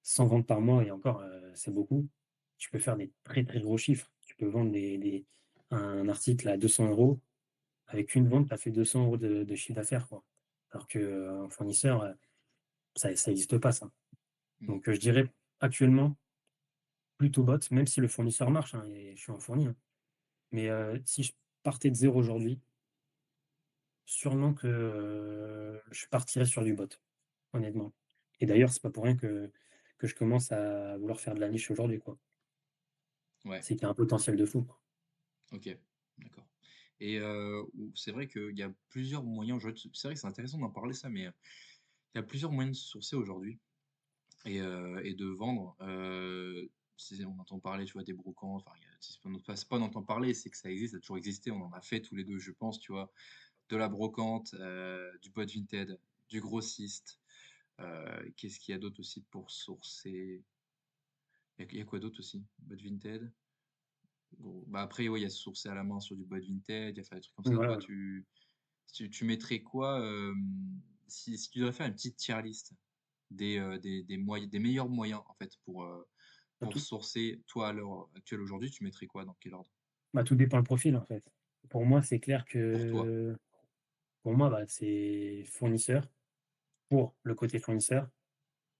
100 ventes par mois et encore, c'est beaucoup. Tu peux faire des très, très gros chiffres. Tu peux vendre un article à 200 €. Avec une vente, tu as fait 200 € de chiffre d'affaires, quoi. Alors qu'un fournisseur, ça existe pas ça. Mm. Donc, je dirais actuellement plutôt bot, même si le fournisseur marche, hein, et je suis en fourni, hein. Mais, si je partais de zéro aujourd'hui, sûrement que, je partirais sur du bot, honnêtement. Et d'ailleurs, c'est pas pour rien que je commence à vouloir faire de la niche aujourd'hui, quoi. Ouais, C'est qu'il y a un potentiel de fou, quoi. ok, d'accord. Et c'est vrai qu'il y a plusieurs moyens aujourd'hui. C'est vrai que c'est intéressant d'en parler ça, mais il y a plusieurs moyens de se sourcer aujourd'hui et de vendre. On entend parler, tu vois, des brocantes. Enfin, c'est pas on entend parler, c'est que ça existe, ça a toujours existé. On en a fait tous les deux, je pense, tu vois. De la brocante, du bot Vinted, du grossiste. Qu'est-ce qu'il y a d'autre aussi pour sourcer? Il y a quoi d'autre aussi? Bot Vinted. Bon, bah après, ouais, il y a se sourcer à la main sur du bot Vinted, il y a faire des trucs comme Oui, ça. voilà, Toi, voilà. tu mettrais quoi si tu devrais faire une petite tier list des meilleurs moyens en fait Bah, pour tout sourcer, toi à l'heure actuelle aujourd'hui, tu mettrais quoi dans quel ordre? tout dépend le profil, en fait. Pour moi, c'est clair Pour toi? que pour moi, bah, c'est fournisseur, pour le côté fournisseur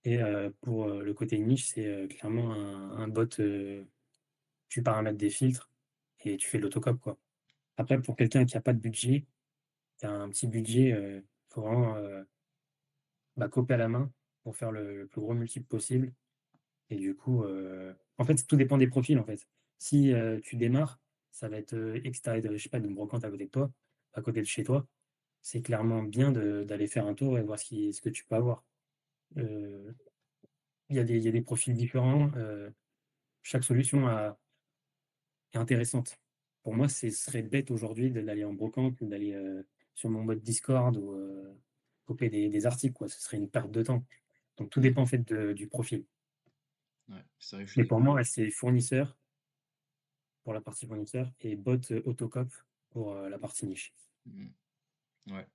et pour, le côté niche, c'est, clairement un bot, tu paramètres des filtres et tu fais de l'autocop, quoi. Après pour quelqu'un qui a pas de budget, qui a un petit budget, faut vraiment, bah, coper à la main pour faire le plus gros multiple possible et du coup, en fait, tout dépend des profils, en fait. Si, tu démarres, ça va être, extérieur de je sais pas, d'une brocante à côté de toi, à côté de chez toi. C'est clairement bien d'aller faire un tour et voir ce que tu peux avoir. Heu, il y a des profils différents, chaque solution est intéressante. Pour moi, ce serait bête aujourd'hui d'aller en brocante ou d'aller, sur mon mode Discord ou, copier des articles, quoi. Ce serait une perte de temps. Donc tout Mmh. dépend en fait du profil. Ouais, c'est vrai que je suis Mais pour d'accord. moi, ouais, c'est fournisseur pour la partie fournisseur et bot, Autocop pour, la partie niche. Mmh. Ouais.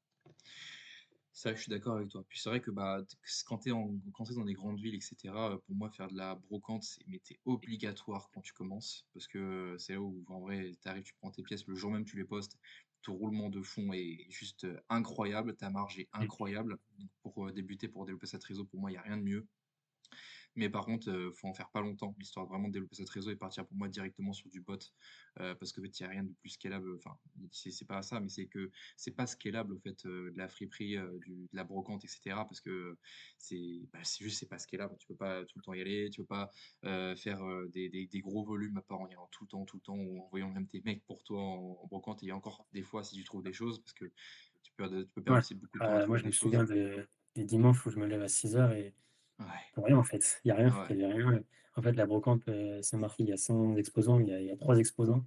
C'est vrai que je suis d'accord avec toi. Puis c'est vrai que, bah, t quand tu es dans des grandes villes et cetera, pour moi faire de la brocante, c'est obligatoire quand tu commences parce que, c'est là où en vrai tu arrives, tu prends tes pièces, le jour même tu les postes, ton roulement de fond est juste, incroyable, ta marge est Mmh. incroyable. Donc pour, débuter, pour développer sa trésor, pour moi, il y a rien de mieux. Mais par contre, faut en faire pas longtemps, histoire de vraiment développer cette réseau et partir pour moi directement sur du bot. Parce qu'en fait, il y a rien de plus scalable, enfin, c'est pas ça, mais c'est que c'est pas scalable, au fait, de la friperie, de la brocante et cetera parce que c'est juste, c'est pas scalable. Tu peux pas tout le temps y aller, tu peux pas, faire, des gros volumes à part en y allant tout le temps ou en envoyant même tes mecs pour toi en brocante et encore des fois si tu trouves des choses parce que tu peux perdre Ouais. aussi beaucoup de temps à Moi, trouver je me des choses. souviens des dimanches où je me lève à 6 heures et Ouais, pour rien, en fait. Il y a rien, ouais. il y avait rien. En fait, la brocante, Saint-Marc, il y a 100 exposants, il y a 3 exposants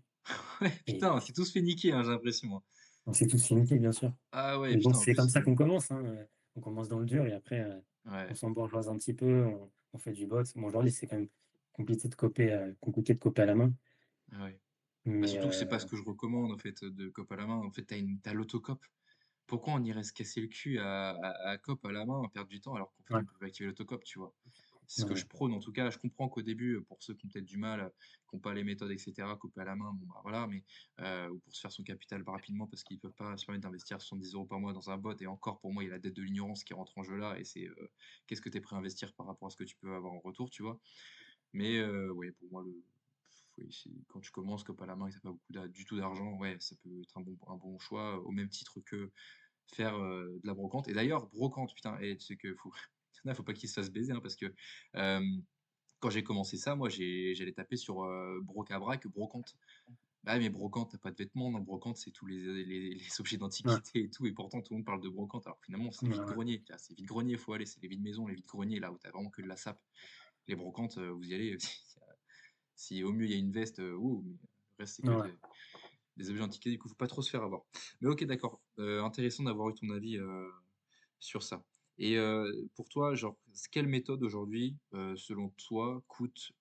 Ouais, et putain, on s'est tous fait niquer, hein, j'ai l'impression, hein. on s'est tous limité, bien sûr. Ah ouais, Mais bon, putain, en c'est comme plus, ça qu'on commence, hein, on commence dans le dur et après, on ouais, s'embourgeoise un petit peu, on fait du bot. Bon, aujourd'hui, c'est quand même compliqué de coper à la main, ouais. Bah, mais surtout que c'est pas ce que je recommande, en fait, de cope à la main. En fait, t'as l'autocop. Pourquoi on irait se casser le cul à cop à la main, à perdre du temps, alors qu'en fait, ouais, on peut activer l'autocop, tu vois? C'est ce ouais, que ouais, je prône, en tout cas. Je comprends qu'au début, pour ceux qui ont peut-être du mal, qui ont pas les méthodes et cetera, couper à la main, bon, bah, voilà, mais ou pour se faire son capital rapidement parce qu'ils peuvent pas se permettre d'investir 70 € par mois dans un bot et encore, pour moi, il y a la dette de l'ignorance qui rentre en jeu là et c'est, qu'est-ce que tu es prêt à investir par rapport à ce que tu peux avoir en retour, tu vois? Mais ouais, pour moi, oui, quand tu commences que pas la main et que tu pas beaucoup du tout d'argent, ouais, ça peut être un bon choix, au même titre que faire, de la brocante et d'ailleurs, brocante, putain et tu sais que faut il y en a, faut pas qu'ils se fassent baiser, hein, parce que, quand j'ai commencé ça, moi, j'allais taper sur, Broc-à-Brac, brocante. Bah, mais brocante, tu pas de vêtements, dans brocante, c'est tous les objets ouais, d'antiquité et tout et pourtant tout le monde parle de brocante alors que finalement, c'est ouais, ouais. vide-grenier, tu vois? C'est vide-grenier, il faut aller, c'est les vides-maisons, les vide-greniers, là où tu as vraiment que de la sape. Les brocantes, vous y allez, si au mieux il y a une veste, mais le reste c'est que Ouais. des objets antiqués, du coup, faut pas trop se faire avoir. Mais OK, d'accord, intéressant d'avoir eu ton avis, sur ça et pour toi, genre, quelle méthode aujourd'hui, selon toi, coûte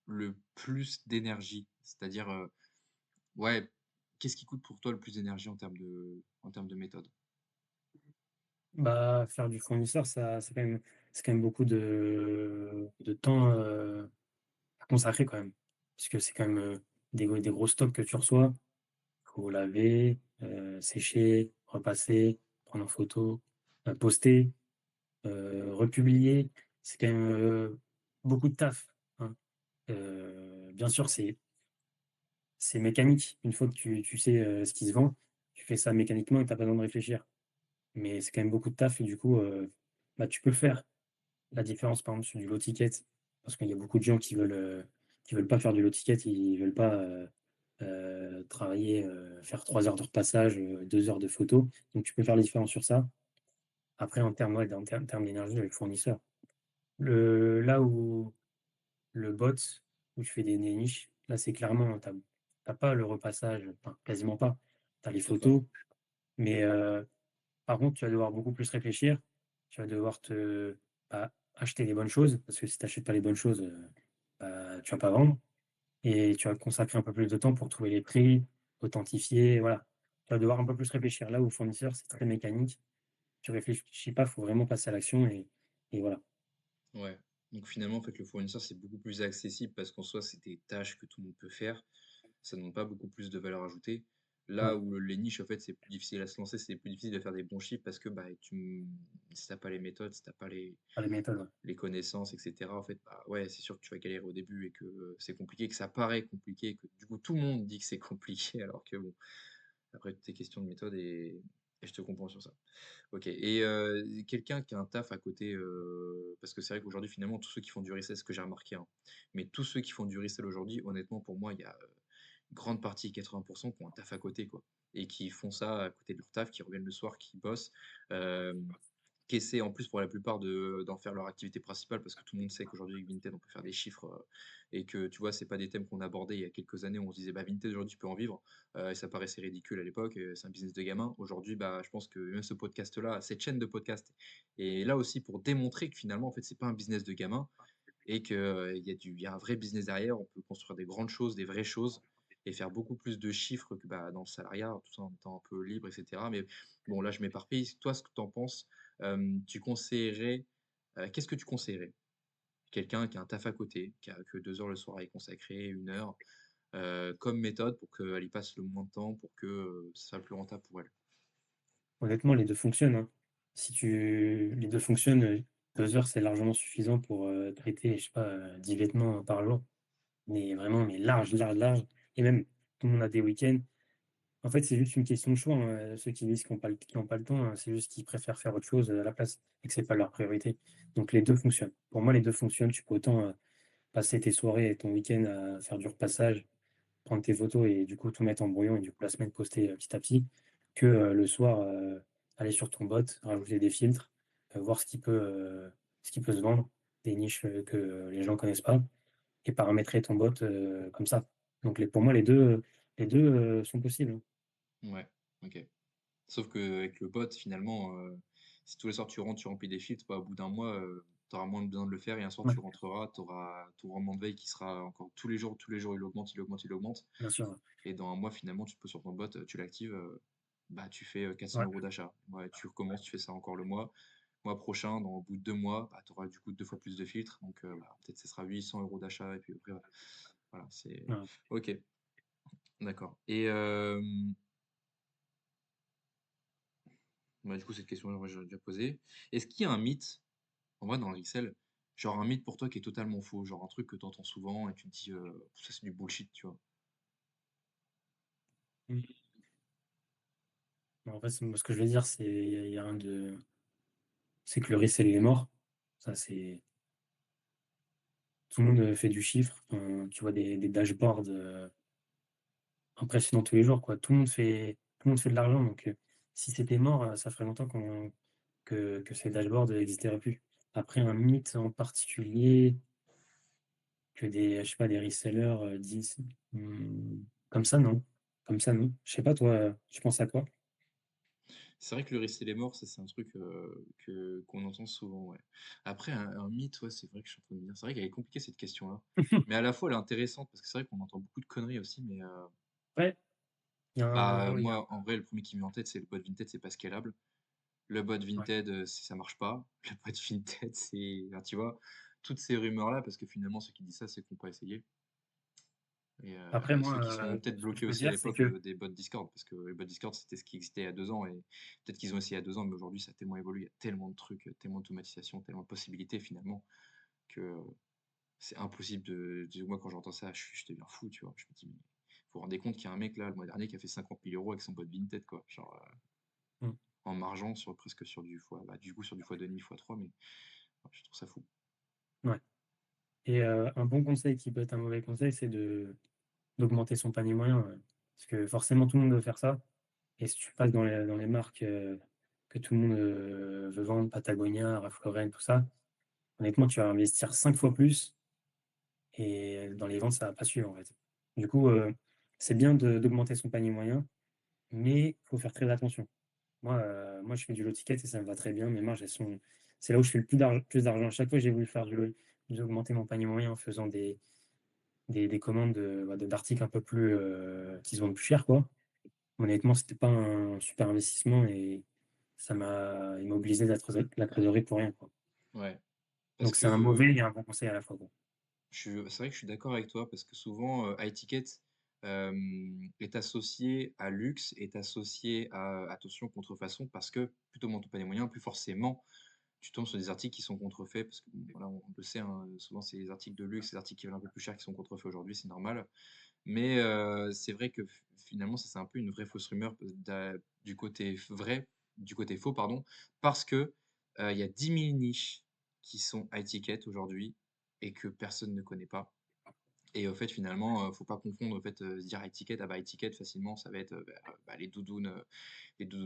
le plus d'énergie? C'est-à-dire, ouais, qu'est-ce qui coûte pour toi le plus d'énergie en termes de méthode? Bah, faire du fournisseur, c'est quand même beaucoup de temps, à consacrer quand même. Parce que c'est quand même, des gros stocks que tu reçois. Faut laver, sécher, repasser, prendre en photo, poster, republier. C'est quand même, beaucoup de taf, hein. Bien sûr, c'est mécanique. Une fois que tu sais, ce qui se vend, tu fais ça mécaniquement et tu as pas besoin de réfléchir. Mais c'est quand même beaucoup de taf et du coup, bah, tu peux le faire. La différence, par exemple, sur du low ticket, parce qu'il y a beaucoup de gens qui veulent pas faire du low ticket, ils veulent pas, travailler, faire 3 heures de repassage, 2 heures de photo. Donc tu peux faire la différence sur ça. Après en termes, ouais, en termes d'énergie avec fournisseur. Là où le bot, où tu fais des niches, là, c'est clairement, tu as pas le repassage, enfin, quasiment pas. Tu as les D'accord. photos, mais par contre, tu vas devoir beaucoup plus réfléchir. Tu vas devoir bah, acheter les bonnes choses, parce que si tu achètes pas les bonnes choses, bah, tu vas pas vendre et tu vas consacrer un peu plus de temps pour trouver les prix, authentifier, voilà. Tu vas devoir un peu plus réfléchir. Là où fournisseur, c'est très mécanique. Tu réfléchis pas, il faut vraiment passer à l'action et voilà. Ouais. Donc finalement, en fait, le fournisseur, c'est beaucoup plus accessible parce qu'en soi, c'est des tâches que tout le monde peut faire. Ça demande pas beaucoup plus de valeur ajoutée. Ouais, Là où les niches, en fait, c'est plus difficile à se lancer, c'est plus difficile de faire des bons chiffres parce que bah, si t'as pas les méthodes, si t'as pas pas les méthodes, ouais. les connaissances, etc., en fait, bah ouais, c'est sûr que tu vas galérer au début et que c'est compliqué, que ça paraît compliqué, et que du coup, tout le monde dit que c'est compliqué alors que bon. Après toutes tes questions de méthode et je te comprends sur ça. OK et quelqu'un qui a un taf à côté, parce que c'est vrai qu'aujourd'hui finalement tous ceux qui font du resell, c'est ce que j'ai remarqué, hein, mais tous ceux qui font du resell aujourd'hui, honnêtement pour moi, il y a, une grande partie, 80 qui ont un taf à côté quoi et qui font ça à côté de leur taf, qui reviennent le soir, qui bossent, hem qui essaient en plus pour la plupart d'en faire leur activité principale parce que tout le monde sait qu'aujourd'hui avec Vinted on peut faire des chiffres, et que tu vois, c'est pas des thèmes qu'on abordait il y a quelques années où on se disait: «Bah, Vinted aujourd'hui tu peux en vivre», et ça paraissait ridicule à l'époque, c'est un business de gamin. Aujourd'hui, bah, je pense que même ce podcast-là, cette chaîne de podcast est là aussi pour démontrer que finalement en fait c'est pas un business de gamin et que, il y a un vrai business derrière. On peut construire des grandes choses, des vraies choses et faire beaucoup plus de chiffres que, bah, dans le salariat, tout en étant un peu libre et cetera. Mais bon, là, je m'éparpille. Toi, ce que tu en penses, tu conseillerais, qu'est-ce que tu conseillerais? Quelqu'un qui a un taf à côté, qui a que 2 heures le soir à y consacrer, 1 heure, comme méthode pour qu'elle y passe le moins de temps pour que, ça soit plus rentable pour elle? Honnêtement, les 2 fonctionnent, hein. Si tu les 2 fonctionnent, 2 heures, c'est largement suffisant pour, traiter, je sais pas, 10 vêtements par jour. Mais vraiment, mais large, large, large et même tout le monde a des week-ends. En fait, c'est juste une question de choix, hein, ceux qui disent qu'ils ont pas le temps, c'est juste qu'ils préfèrent faire autre chose, à la place et que c'est pas leur priorité. Donc les 2 fonctionnent. Pour moi, les 2 fonctionnent. Tu peux autant, passer tes soirées et ton week-end à faire du repassage, prendre tes photos et du coup tout mettre en brouillon et du coup la semaine poster, petit à petit, que, le soir, aller sur ton bot, rajouter des filtres, voir ce qui peut se vendre, des niches, que les gens connaissent pas et paramétrer ton bot, comme ça. Donc pour moi les deux sont possibles, hein. Ouais, OK. Sauf qu'avec le bot, finalement, si tous les soirs tu remplis des filtres, bah, au bout d'un mois, tu auras moins besoin de le faire et un soir Ouais, tu rentreras, tu auras ton rendement de veille qui sera encore tous les jours il augmente, il augmente, il augmente bien sûr, ouais. et dans un mois finalement tu peux sur ton bot, tu l'actives, bah, tu fais, 400 Ouais, € d'achat. Ouais, tu recommences, tu fais ça encore le mois prochain, dans au bout de 2 mois, bah, tu auras du coup 2 fois plus de filtres donc bah, peut-être ce sera 800 € d'achat et puis après, voilà, c'est ouais. OK, d'accord et bah, du coup cette question-là, moi j'aurais déjà posé. Est-ce qu'il y a un mythe en vrai, dans le Excel, genre un mythe pour toi qui est totalement faux, genre un truc que tu entends souvent et tu te dis, «Ça c'est du bullshit», tu vois? Mmh. En fait, moi ce que je veux dire, c'est il y a rien de c'est que le risque, il est mort. Ça, c'est tout le monde, fait du chiffre. Tu vois des dashboards, impressionnants tous les jours, quoi. Tout le monde fait de l'argent, donc si c'était mort, ça ferait longtemps que ces dashboards n'existeraient plus. Après un mythe en particulier que des je sais pas, des resellers, disent, comme ça non. Comme ça non. Je sais pas toi, tu penses à quoi? C'est vrai que le risque est mort, ça c'est un truc, que qu'on entend souvent, ouais. Après un mythe, ouais, c'est vrai que je suis en train de me dire c'est vrai qu'elle est compliquée cette question-là, mais à la fois elle est intéressante parce que c'est vrai qu'on entend beaucoup de conneries aussi, mais Ouais, il y a un bah, ouais, il y a moi en vrai le premier qui me vient en tête c'est le bot Vinted, c'est pas scalable. Le bot ouais. Vinted, ça marche pas. Le bot Vinted, c'est enfin, tu vois? Toutes ces rumeurs-là parce que finalement ceux qui disent ça, c'est qu'ils ont pas essayé. Et Après moi, ceux qui sont peut-être ce que je bloqués peux aussi à dire, c'est l'époque, que des bots Discord, parce que les bots Discord, c'était ce qui existait il y a 2 ans et peut-être qu'ils ont essayé il y a 2 ans, mais aujourd'hui ça a tellement évolué, il y a tellement de trucs, tellement d'automatisation, tellement de possibilités finalement que c'est impossible moi quand j'entends ça, je deviens fou, tu vois? Je me dis: «Mais vous vous rendez compte qu'il y a un mec là, le mois dernier, qui a fait 50 000 € avec son bot Vinted quoi?» genre, mmh, en margeant sur presque sur du fois bah, du coup sur du fois 2,5, fois 3 mais ouais, je trouve ça fou. ouais et un bon conseil qui peut être un mauvais conseil, c'est d'augmenter son panier moyen, parce que forcément tout le monde veut faire ça et si tu passes dans les marques, que tout le monde, veut vendre, Patagonia, Ralph Lauren, tout ça, honnêtement, tu vas investir 5 fois plus et dans les ventes, ça va pas suivre, en fait. Du coup, c'est bien d'augmenter son panier moyen, mais il faut faire très attention. Moi, je fais du low ticket et ça me va très bien. Mes marges, elles sont c'est là où je fais le plus d'argent. À chaque fois, j'ai voulu faire d'augmenter mon panier moyen en faisant des commandes d'articles un peu plus, qui se vendent plus cher, quoi. Honnêtement, c'était pas un super investissement et ça m'a immobilisé la trésorerie pour rien, quoi. Ouais, parce Donc c'est un que mauvais et un bon conseil à la fois, quoi. c'est vrai que je suis d'accord avec toi parce que souvent, high ticket, est associé à luxe, est associé à attention contrefaçon parce que plus tu augmentes ton panier moyen, plus forcément tu tombes sur des articles qui sont contrefaits parce que bon, voilà, on le sait, hein, souvent c'est les articles de luxe, les articles qui valent un peu plus cher qui sont contrefaits aujourd'hui, c'est normal. Mais c'est vrai que finalement, ça, c'est un peu une vraie fausse rumeur du côté vrai, du côté faux, pardon, parce que il y a 10 000 niches qui sont high ticket aujourd'hui et que personne ne connaît pas. Et au fait, finalement, faut pas confondre, au fait, se dire high ticket, ah bah, high ticket, facilement, ça va être les doudounes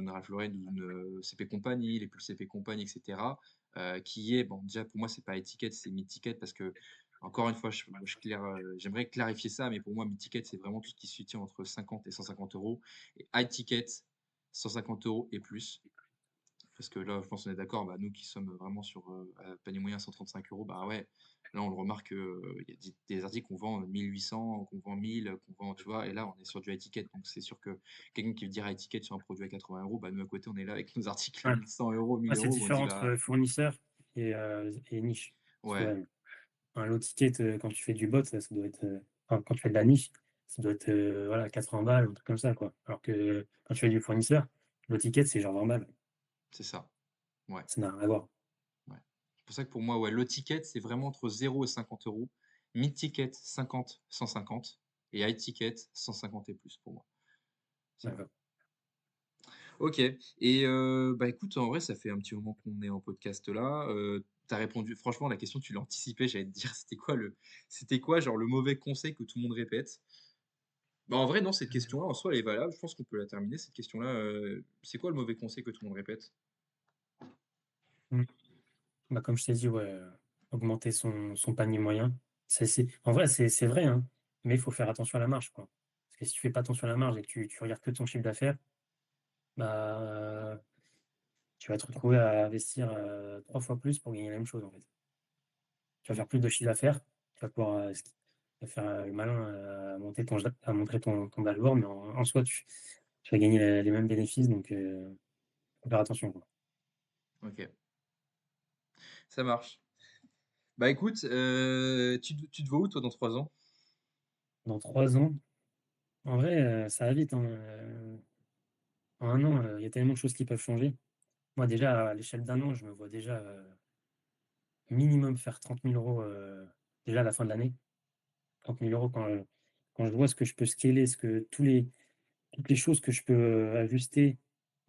Ralph Lauren, les doudounes CP Company, les pulls CP Company, etc. Qui est, bon, déjà, pour moi, c'est pas high ticket, c'est mid ticket parce que, encore une fois, j'aimerais clarifier ça, mais pour moi, mid ticket, c'est vraiment tout ce qui se situe entre 50 et 150 euros. Et high ticket, 150 euros et plus. Parce que là, je pense qu'on est d'accord, bah, nous qui sommes vraiment sur à panier moyen 135 euros, bah ouais, là on le remarque, il y a des articles qu'on vend 1800, qu'on vend 1000, qu'on vend, tu vois, et là on est sur du high ticket. Donc c'est sûr que quelqu'un qui veut dire high ticket sur un produit à 80 euros, bah nous à côté on est là avec nos articles à Ouais. 1100 euros, 1000 Ouais, c'est euros, où on dit différent bah entre fournisseur et niche. Parce que ouais, ouais, un low ticket, quand tu fais du bot, ça doit être, enfin, quand tu fais de la niche, ça doit être voilà, 80 balles, un truc comme ça, quoi. Alors que quand tu fais du fournisseur, low ticket, c'est genre 20 balles. c'est ça. Ouais, Ça n'a rien à voir. ouais. C'est pour ça que pour moi, ouais, low ticket, c'est vraiment entre 0 et 50 euros. Mid ticket, 50, 150. Et high ticket, 150 et plus pour moi. C'est vrai. D'accord. Ok. Et bah écoute, en vrai, ça fait un petit moment qu'on est en podcast là. T'as répondu, franchement, la question, tu l'as anticipé. J'allais te dire, c'était quoi, genre le mauvais conseil que tout le monde répète? Bah en vrai, non, cette question-là, en soi, elle est valable. Je pense qu'on peut la terminer, cette question-là. C'est quoi le mauvais conseil que tout le monde répète? Mmh. Bah, comme je t'ai dit, ouais, augmenter son panier moyen. En vrai, c'est vrai, hein, mais il faut faire attention à la marge, quoi. Parce que si tu fais pas attention à la marge et que tu regardes que ton chiffre d'affaires, bah, tu vas te retrouver à investir, 3 fois plus pour gagner la même chose, en fait. Tu vas faire plus de chiffre d'affaires, tu vas pouvoir, tu vas faire, le malin à montrer ton dashboard, mais en soi, tu vas gagner les mêmes bénéfices, donc faut faire attention, quoi. Ok, ça marche. Bah écoute, tu te vois où, toi, dans 3 ans? Dans 3 ans, en vrai, ça va vite, hein, en 1 an, il y a tellement de choses qui peuvent changer. Moi, déjà, à l'échelle d'un an, je me vois déjà, minimum faire 30 000 €, déjà à la fin de l'année. 30 000 € quand je vois ce que je peux scaler, toutes les choses que je peux, ajuster,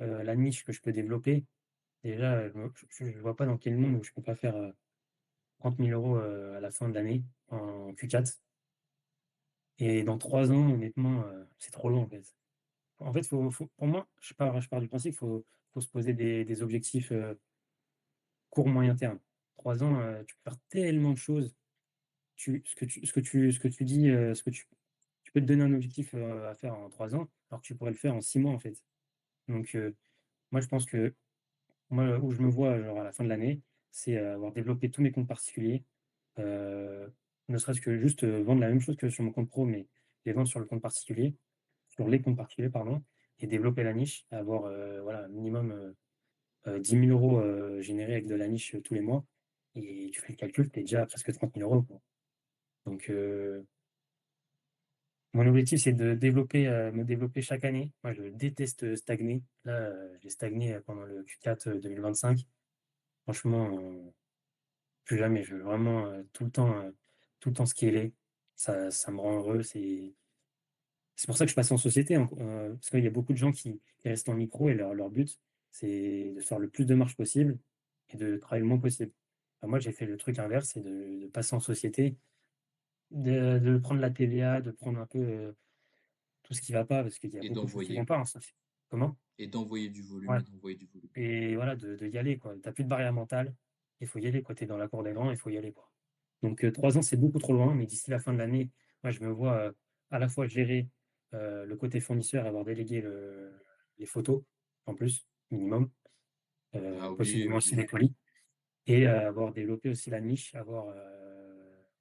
la niche que je peux développer. Déjà, je vois pas dans quel monde où je peux pas faire, 30 000 €, à la fin de l'année en Q4 et dans 3 ans, honnêtement, c'est trop long, en fait. En fait, faut pour moi, je pars du principe, faut se poser des objectifs, court, moyen terme. 3 ans, tu peux faire tellement de choses. Ce que tu dis, tu peux te donner un objectif, à faire en 3 ans, alors que tu pourrais le faire en 6 mois, en fait. Donc moi, je pense que moi, où je me vois, genre, à la fin de l'année, c'est, avoir développé tous mes comptes particuliers, heu, ne serait-ce que juste, vendre la même chose que sur mon compte pro, mais les vendre sur les comptes particuliers, pardon, et développer la niche, avoir, voilà, minimum, 10 000 € générés avec de la niche, tous les mois et tu fais le calcul, tu es déjà à presque 30 000 €, quoi. Donc mon objectif, c'est de me développer chaque année. Moi, je déteste, stagner. Là, j'ai stagné, pendant le Q4, 2025. Franchement, plus jamais. Je veux vraiment, tout le temps scaler. Ça me rend heureux. C'est pour ça que je passe en société, hein, parce qu'il y a beaucoup de gens qui restent en micro et leur but, c'est de faire le plus de marge possible et de travailler le moins possible. Bah, moi, j'ai fait le truc inverse, c'est de passer en société, de prendre la TVA, de prendre un peu, tout ce qui va pas, parce qu'il y a Et beaucoup de choses qui vont d'envoyer. pas, hein, ça c'est comment? Et d'envoyer du volume, Ouais et d'envoyer du volume. et voilà, de y aller, quoi. Tu as plus de barrière mentale, il faut y aller, quoi. Tu es dans la cour des grands, il faut y aller, quoi. Donc 3 ans, c'est beaucoup trop loin, mais d'ici la fin de l'année, moi, je me vois, à la fois gérer, le côté fournisseur et avoir délégué les photos, en plus, minimum, Ah oui, possiblement oui, aussi oui. des colis et avoir développé aussi la niche, avoir,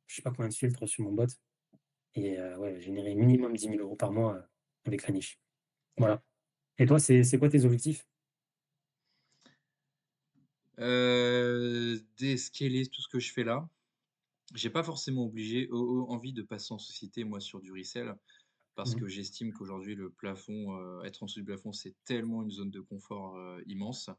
je sais pas combien de filtres sur mon bot et ouais, générer minimum 10 000 € par mois, avec la niche. Voilà. Et toi, c'est quoi tes objectifs? D'escaler tout ce que je fais là. J'ai pas forcément envie de passer en société, moi, sur du resell, parce Mmh. que j'estime qu'aujourd'hui, le plafond, être en dessous du plafond, c'est tellement une zone de confort immense.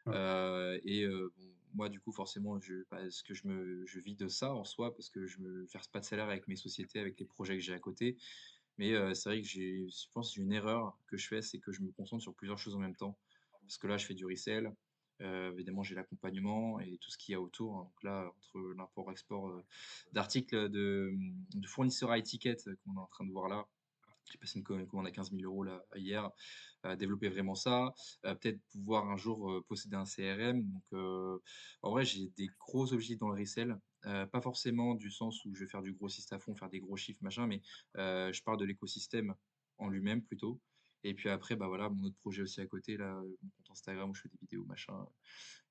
Ouais, Bon, moi, du coup, forcément, parce que je vis de ça en soi, parce que je me verse pas de salaire avec mes sociétés, avec les projets que j'ai à côté. Mais c'est vrai que je pense que j'ai une erreur que je fais, c'est que je me concentre sur plusieurs choses en même temps. Parce que là, je fais du resell, évidemment, j'ai l'accompagnement et tout ce qu'il y a autour, hein. Donc là, entre l'import-export, d'articles de fournisseurs à étiquettes qu'on est en train de voir là, j'ai passé une commande à 15 000 € là, hier, développer vraiment ça, peut-être pouvoir un jour, posséder un CRM. Donc, en vrai, j'ai des gros objectifs dans le resell, pas forcément du sens où je vais faire du grossiste à fond, faire des gros chiffres, machin, mais, je parle de l'écosystème en lui-même plutôt. Et puis après, bah, voilà, mon autre projet aussi à côté là, mon compte Instagram où je fais des vidéos, machin,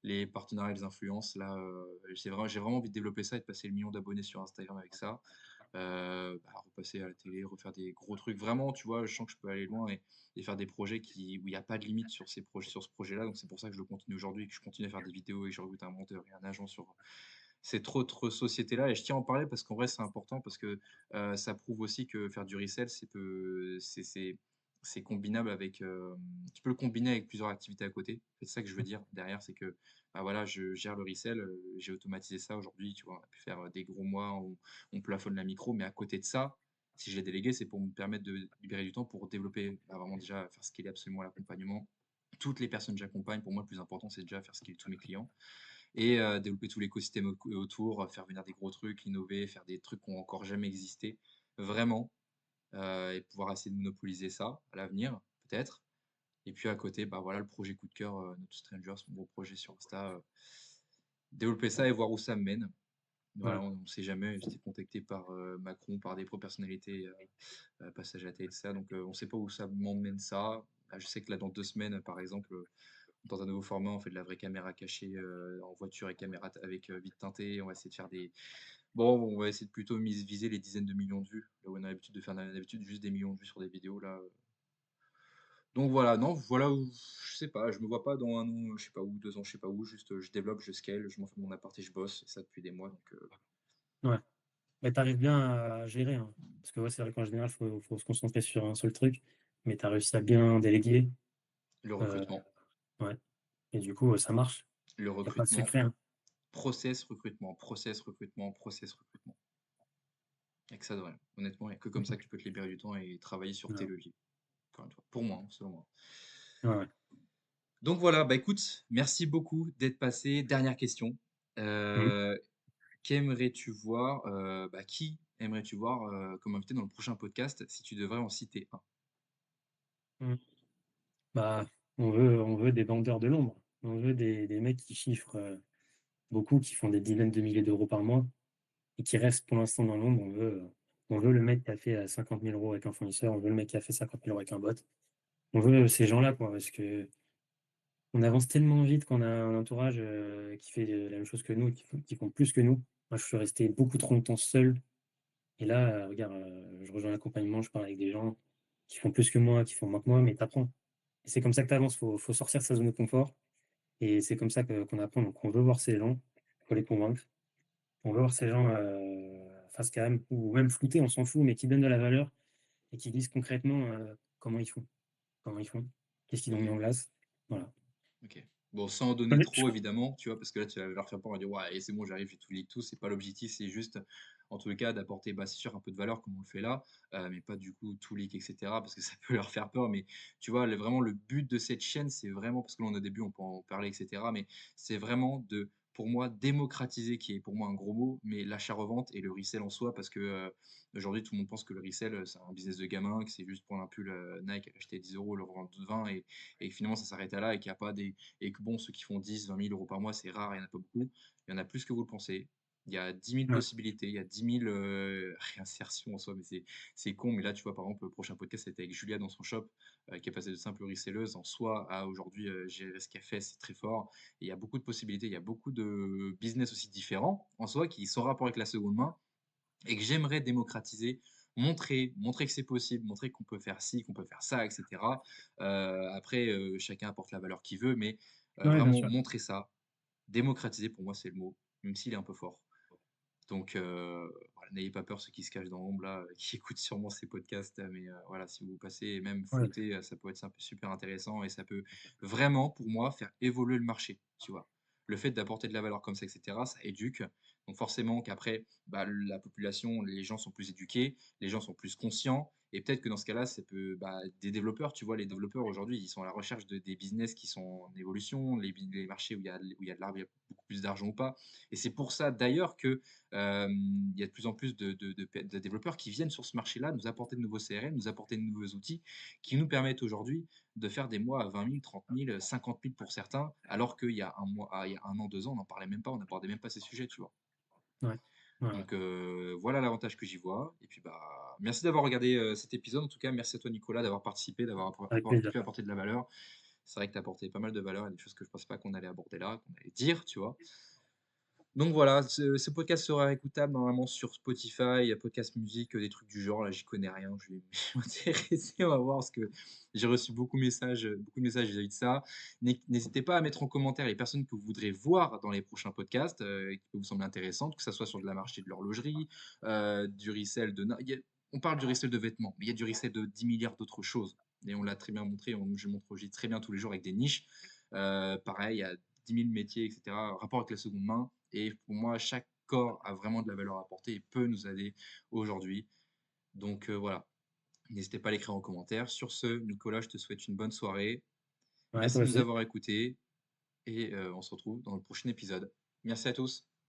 les partenariats, les influences là, j'ai vraiment envie de développer ça et de passer le 1 000 000 d'abonnés sur Instagram avec ça. Bah, repasser à la télé, refaire des gros trucs. Vraiment, tu vois, je sens que je peux aller loin et faire des projets où il y a pas de limite sur ces projets sur ce projet-là. Donc c'est pour ça que je le continue aujourd'hui, que je continue à faire des vidéos et que je recrute un monteur et un agent sur cette autre société-là. Et je tiens à en parler parce qu'en vrai, c'est important parce que, ça prouve aussi que faire du resell, c'est combinable avec, tu peux le combiner avec plusieurs activités à côté. C'est ça que je veux dire derrière, c'est que, bah, voilà, je gère le resell, j'ai automatisé ça aujourd'hui, tu vois? On a pu faire, des gros mois où on plafonne la micro, mais à côté de ça, si je l'ai délégué, c'est pour me permettre de libérer du temps pour développer, bah, vraiment déjà faire scaler absolument l'accompagnement. Toutes les personnes que j'accompagne, pour moi, le plus important, c'est déjà faire scaler tous mes clients et développer tout l'écosystème autour, faire venir des gros trucs, innover, faire des trucs qui ont encore jamais existé, vraiment, et pouvoir essayer de monopoliser ça à l'avenir, peut-être. Et puis à côté, bah, voilà, le projet coup de cœur, Not Strangers, mon gros projet sur Insta, développer ça et voir où ça me mène. Ouais. Voilà, on ne sait jamais. J'étais contacté par, Macron, par des personnalités, passage à la télé, tout ça, donc on ne sait pas où ça m'emmène ça. Bah, je sais que là, dans 2 semaines, par exemple, dans un nouveau format, on fait de la vraie caméra cachée, en voiture et caméra avec, vitre teintée. On va essayer de faire des bon, on va essayer de plutôt viser les dizaines de millions de vues, là où on a l'habitude de faire d'habitude juste des millions de vues sur des vidéos là, donc voilà, non, voilà où je sais pas, je me vois pas dans 1 an, je sais pas où, 2 ans, je sais pas où, juste, je développe, je scale, je m'en fais mon appart et je bosse et ça depuis des mois donc Ouais. Mais tu arrives bien à gérer, hein. Parce que ouais, c'est vrai qu'en général, faut se concentrer sur un seul truc, mais tu as réussi à bien déléguer. le Heu, recrutement ouais, et du coup, ça marche. le Il y a pas de recrutement, secret, hein. process recrutement, process recrutement, process recrutement. Il y a que ça de vrai. Honnêtement, il y a que comme ça que tu peux te libérer du temps et travailler sur tes Ouais, leviers, encore une fois. Pour moi, hein, selon moi. ouais, ouais. Donc voilà, bah écoute, merci beaucoup d'être passé. Dernière question. Mmh. Euh, qu'aimerais-tu voir, bah, qui aimerais-tu voir comme invité dans le prochain podcast si tu devrais en citer un? Mmh. Bah, on veut des vendeurs de l'ombre. On veut des mecs qui chiffrent, beaucoup, qui font des dizaines de milliers d'euros par mois et qui restent pour l'instant dans l'ombre. On veut le mec qui a fait, 50 000 € avec un fournisseur, on veut le mec qui a fait 50 000 € avec un bot. On veut ces gens-là, quoi, parce qu'on avance tellement vite qu'on a un entourage, qui fait, la même chose que nous, qui font plus que nous. Moi, je suis resté beaucoup trop longtemps seul et là, regarde, je rejoins l'accompagnement, je parle avec des gens qui font plus que moi, qui font moins que moi, mais tu apprends et c'est comme ça que tu avances. Faut sortir de sa zone de confort et c'est comme ça que qu'on apprend. Donc on veut voir ces gens, faut les convaincre. On veut voir ces gens, face carrément ou même floutés, on s'en fout, mais qui donnent de la valeur et qui disent concrètement, comment ils font. Comment ils font? Qu'est-ce qu'ils ont mis OK, en place? Voilà. OK. Bon, sans en donner Je trop évidemment, tu vois? Parce que là, tu vas leur faire peur, on va dire: «Ouais, allez, c'est bon, j'arrive, j'ai tout leak tout». C'est pas l'objectif, c'est juste, en tous les cas, d'apporter, bah, c'est sûr, un peu de valeur comme on le fait là, mais pas du coup tout leak et cetera parce que ça peut leur faire peur. Mais tu vois, vraiment le but de cette chaîne, c'est vraiment parce que là, on est au début, on peut en parler et cetera, mais c'est vraiment de, pour moi, démocratiser, qui est pour moi un gros mot, mais l'achat-revente et le resell en soi parce que, aujourd'hui, tout le monde pense que le resell, c'est un business de gamin, que c'est juste prendre un pull, Nike, l'acheter 10 €, le revendre 20 et que finalement ça s'arrête à là et qu'il y a pas des et que bon, ceux qui font 10 000 – 20 000 € par mois, c'est rare, il y en a pas beaucoup. Il y en a plus que vous le pensez. Il y a 10 000 Ouais, possibilités, il y a 10 000 réinsertions en soi, mais c'est con. Mais là, tu vois, par exemple, le prochain podcast, c'était avec Julia dans son shop, qui est passée de simple reselleuse en soi à aujourd'hui gérer ce qu'elle fait, c'est très fort. Et il y a beaucoup de possibilités, il y a beaucoup de business aussi différents en soi qui sont en rapport avec la seconde main et que j'aimerais démocratiser, montrer que c'est possible, montrer qu'on peut faire ci, qu'on peut faire ça, et cetera. Après, chacun apporte la valeur qu'il veut, mais ouais, bien vraiment sûr. montrer ça, démocratiser pour moi c'est le mot, même s'il est un peu fort. Donc voilà, n'ayez pas peur ceux qui se cachent dans l'ombre là, qui écoutent sûrement ces podcasts, mais voilà, si vous passez et même Ouais, flouter, ça peut être super intéressant et ça peut vraiment pour moi faire évoluer le marché, tu vois? Le fait d'apporter de la valeur comme ça et cetera, ça éduque, Donc forcément qu'après, bah, la population, les gens sont plus éduqués, les gens sont plus conscients et peut-être que dans ce cas-là, ça peut bah, des développeurs, tu vois? Les développeurs aujourd'hui, ils sont à la recherche de des business qui sont en évolution, les marchés où il y a de l'argent, il y a beaucoup plus d'argent ou pas et c'est pour ça d'ailleurs que, il y a de plus en plus de développeurs qui viennent sur ce marché-là, nous apporter de nouveaux CRM, nous apporter de nouveaux outils qui nous permettent aujourd'hui de faire des mois à 20 000, 30 000, 50 000 pour certains, alors qu'il y a un mois, il y a un an, 2 ans, on n'en parlait même pas, on n'abordait même pas ces sujets, tu vois? Ouais. Ouais, ouais. Donc voilà l'avantage que j'y vois et puis, bah, merci d'avoir regardé, cet épisode. En tout cas, merci à toi Nicolas d'avoir participé, Avec plaisir. pu apporter de la valeur. C'est vrai que tu as apporté pas mal de valeur et des choses que je pensais pas qu'on allait aborder là, qu'on allait dire, tu vois? Donc voilà, ce podcast sera écoutable normalement sur Spotify, podcast musique, des trucs du genre. Là, j'y connais rien, je vais m'intéresser, on va voir parce que j'ai reçu beaucoup de messages vis-à-vis de ça. N'hésitez pas à mettre en commentaire les personnes que vous voudrez voir dans les prochains podcasts, qui peuvent vous sembler intéressantes, que ça soit sur de la marché de l'horlogerie, du resell de na il y a on parle du resell de vêtements, mais il y a du resell de 10 milliards d'autres choses et on l'a très bien montré, je montre aussi très bien tous les jours avec des niches. Pareil, il y a 10 000 métiers et cetera, rapport avec la seconde main et pour moi, chaque corps a vraiment de la valeur à apporter et peut nous aider aujourd'hui. Donc voilà, n'hésitez pas à l'écrire en commentaire. Sur ce, Nicolas, je te souhaite une bonne soirée. Ouais, Merci toi de nous aussi. avoir écoutés et on se retrouve dans le prochain épisode. Merci à tous.